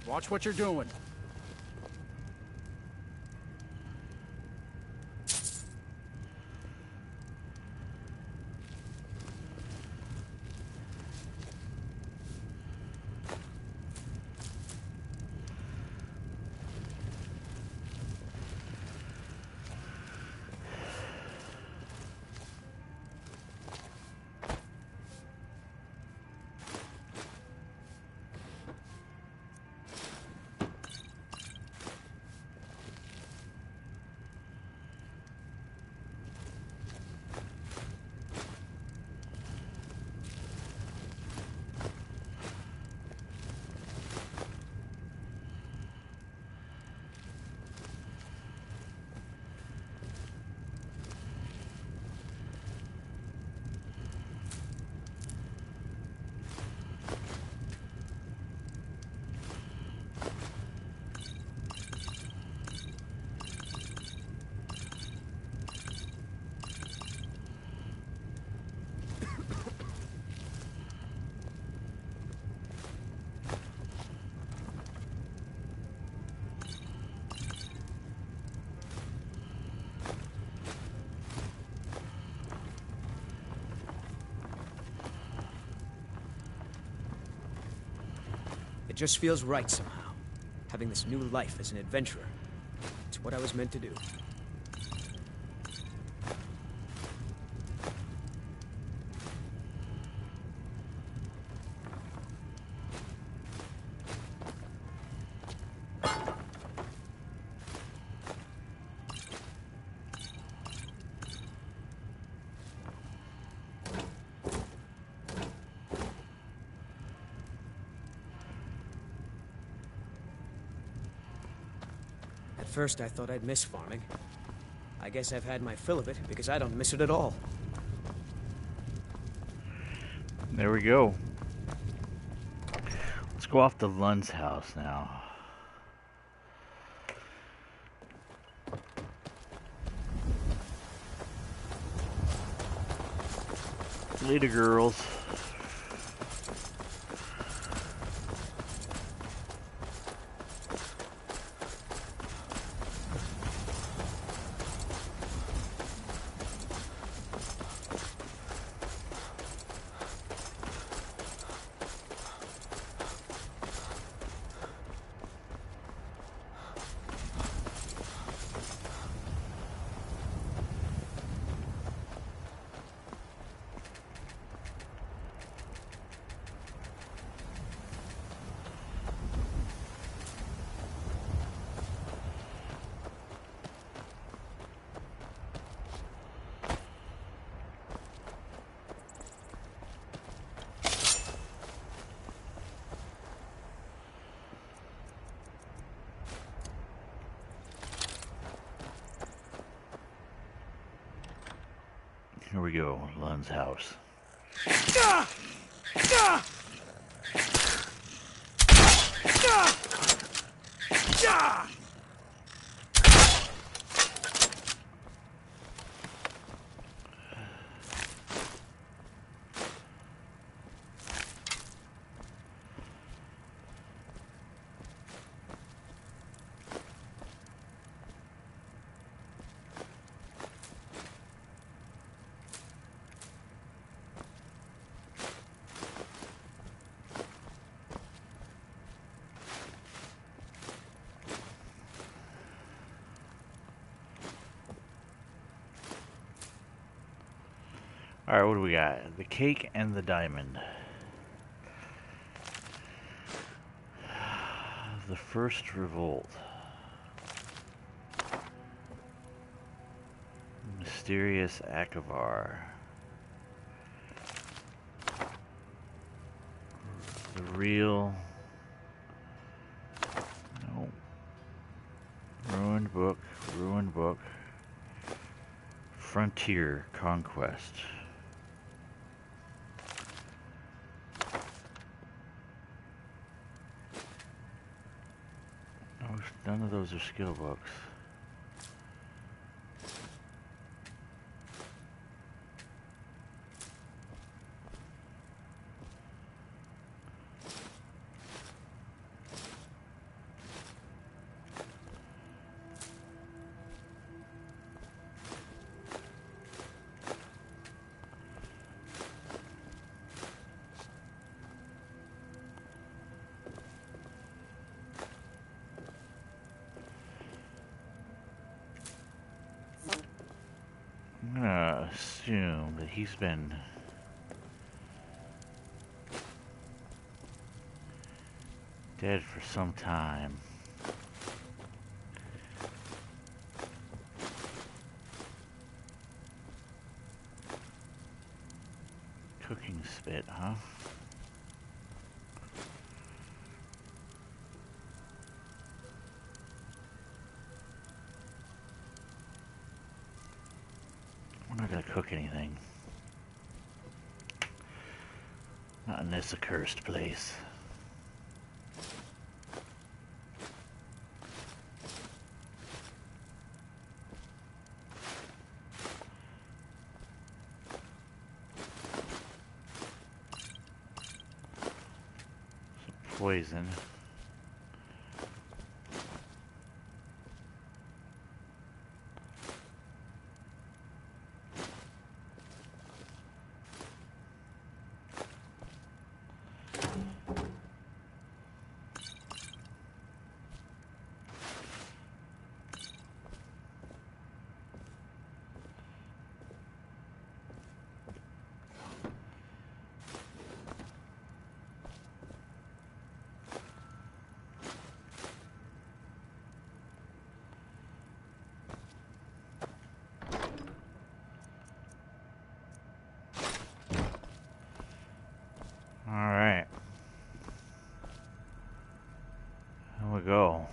Watch what you're doing. It just feels right somehow, having this new life as an adventurer. It's what I was meant to do. At first, I thought I'd miss farming. I guess I've had my fill of it, because I don't miss it at all. There we go. Let's go off to Lund's house now. Later, girls. Here we go. Lun's house. Alright, what do we got? The cake and the diamond. The first revolt. Mysterious Akavar. The real... No. Ruined book. Ruined book. Frontier Conquest. None of those are skill books. I'm gonna assume that he's been dead for some time. Cooking spit, huh? We're not gonna cook anything. Not in this accursed place. Some poison. Alright. Here we go.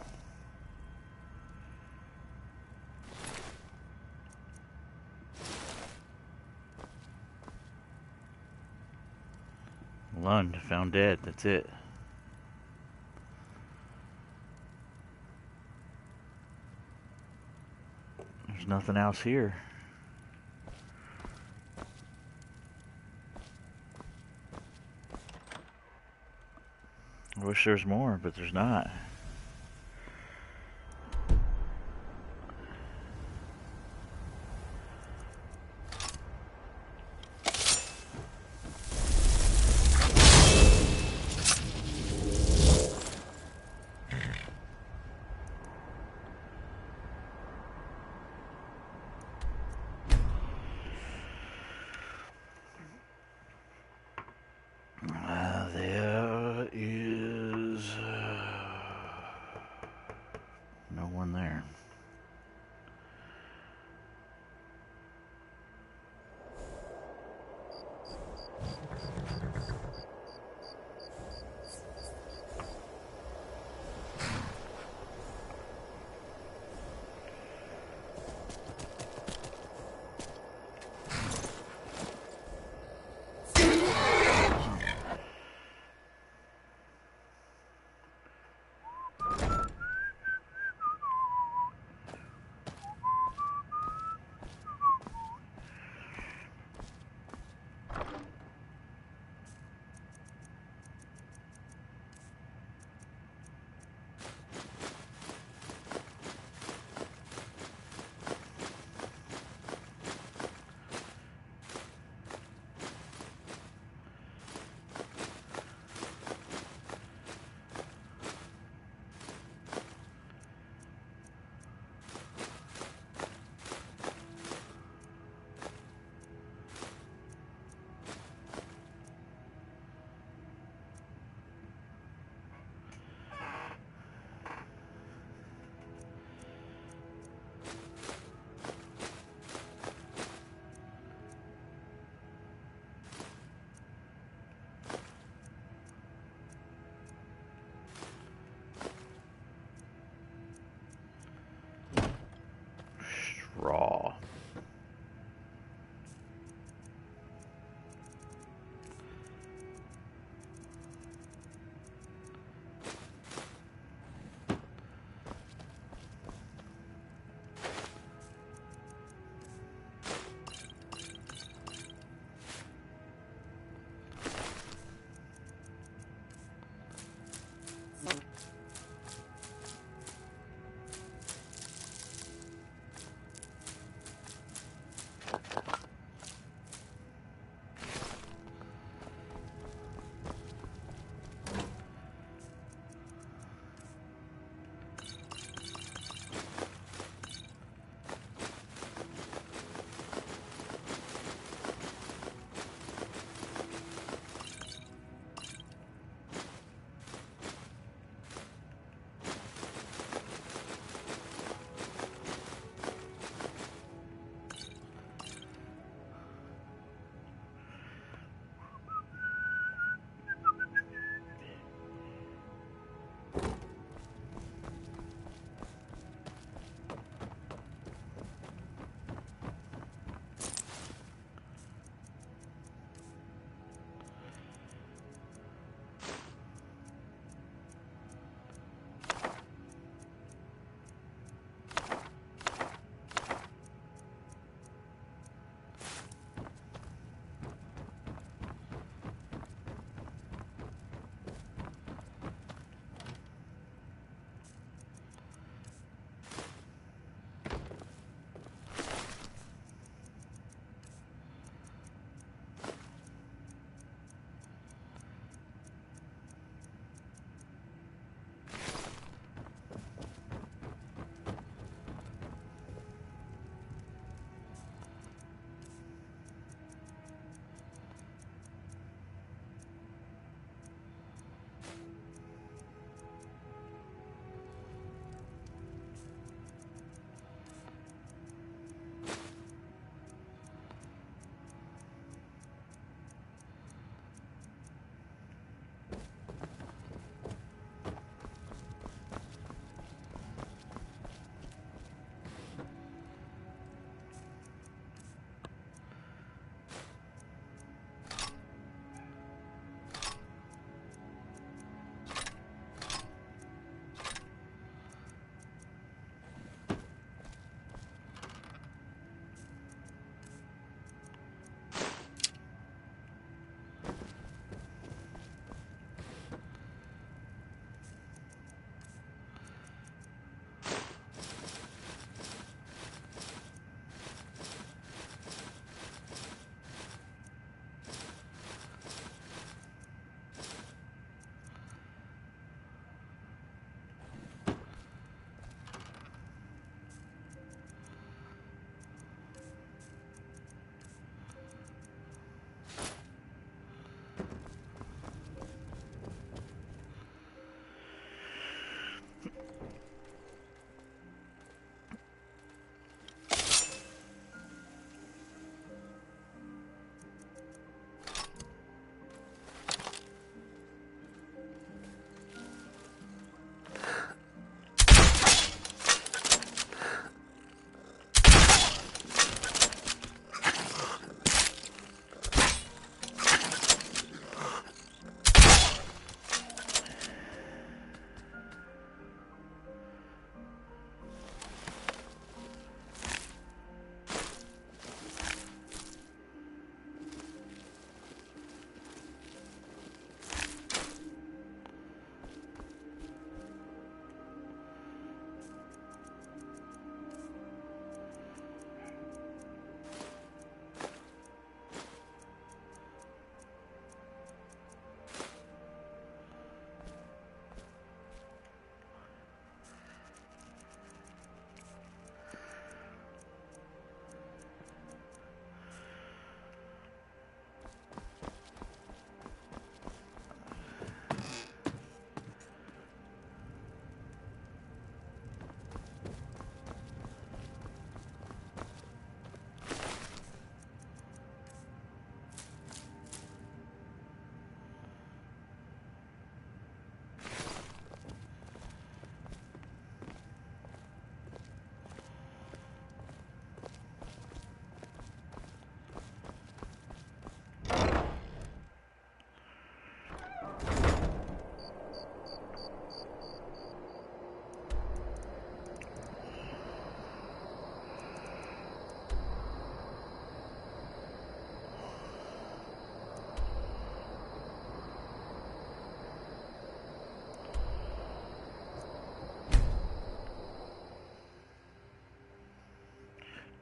Lund found dead, that's it. There's nothing else here. I wish there's more, but there's not. There is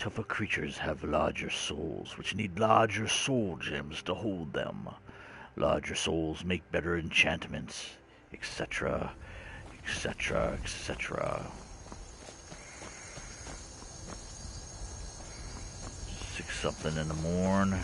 tougher creatures have larger souls, which need larger soul gems to hold them. Larger souls make better enchantments, etc., etc., etc. 6 something in the morn.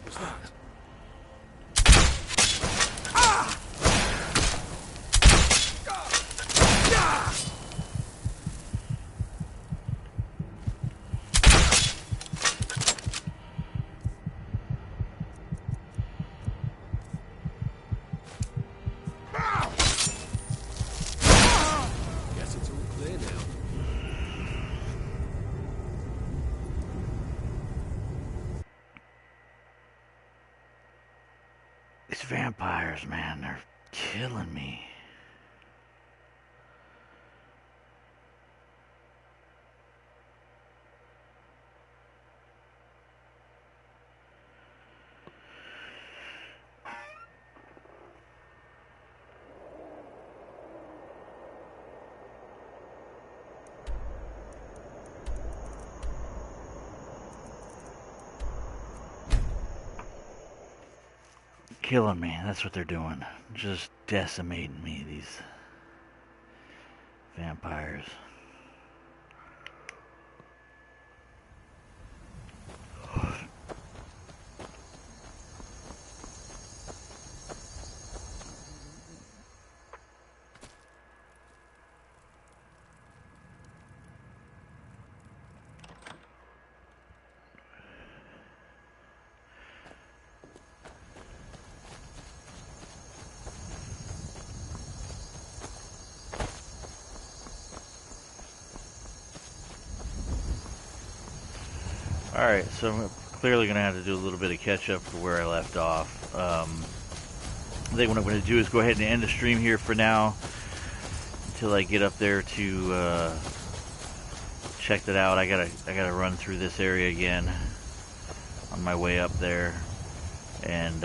was that? Guess it's all clear now. These vampires, man, they're killing me. Killing me, that's what they're doing. Just decimating me, these vampires. Alright, so I'm clearly going to have to do a little bit of catch up to where I left off. I think what I'm going to do is go ahead and end the stream here for now until I get up there to check that out. I gotta run through this area again on my way up there, and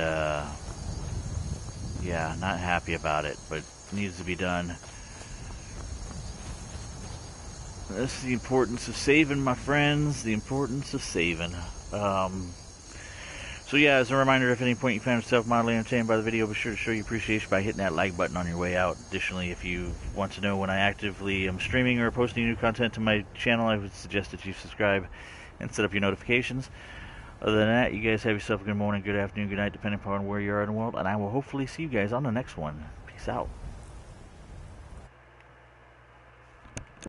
yeah, not happy about it, but it needs to be done. That's the importance of saving, my friends. The importance of saving. So yeah, as a reminder, if at any point you found yourself mildly entertained by the video, be sure to show your appreciation by hitting that like button on your way out. Additionally, if you want to know when I actively am streaming or posting new content to my channel, I would suggest that you subscribe and set up your notifications. Other than that, you guys have yourself a good morning, good afternoon, good night, depending upon where you are in the world, and I will hopefully see you guys on the next one. Peace out.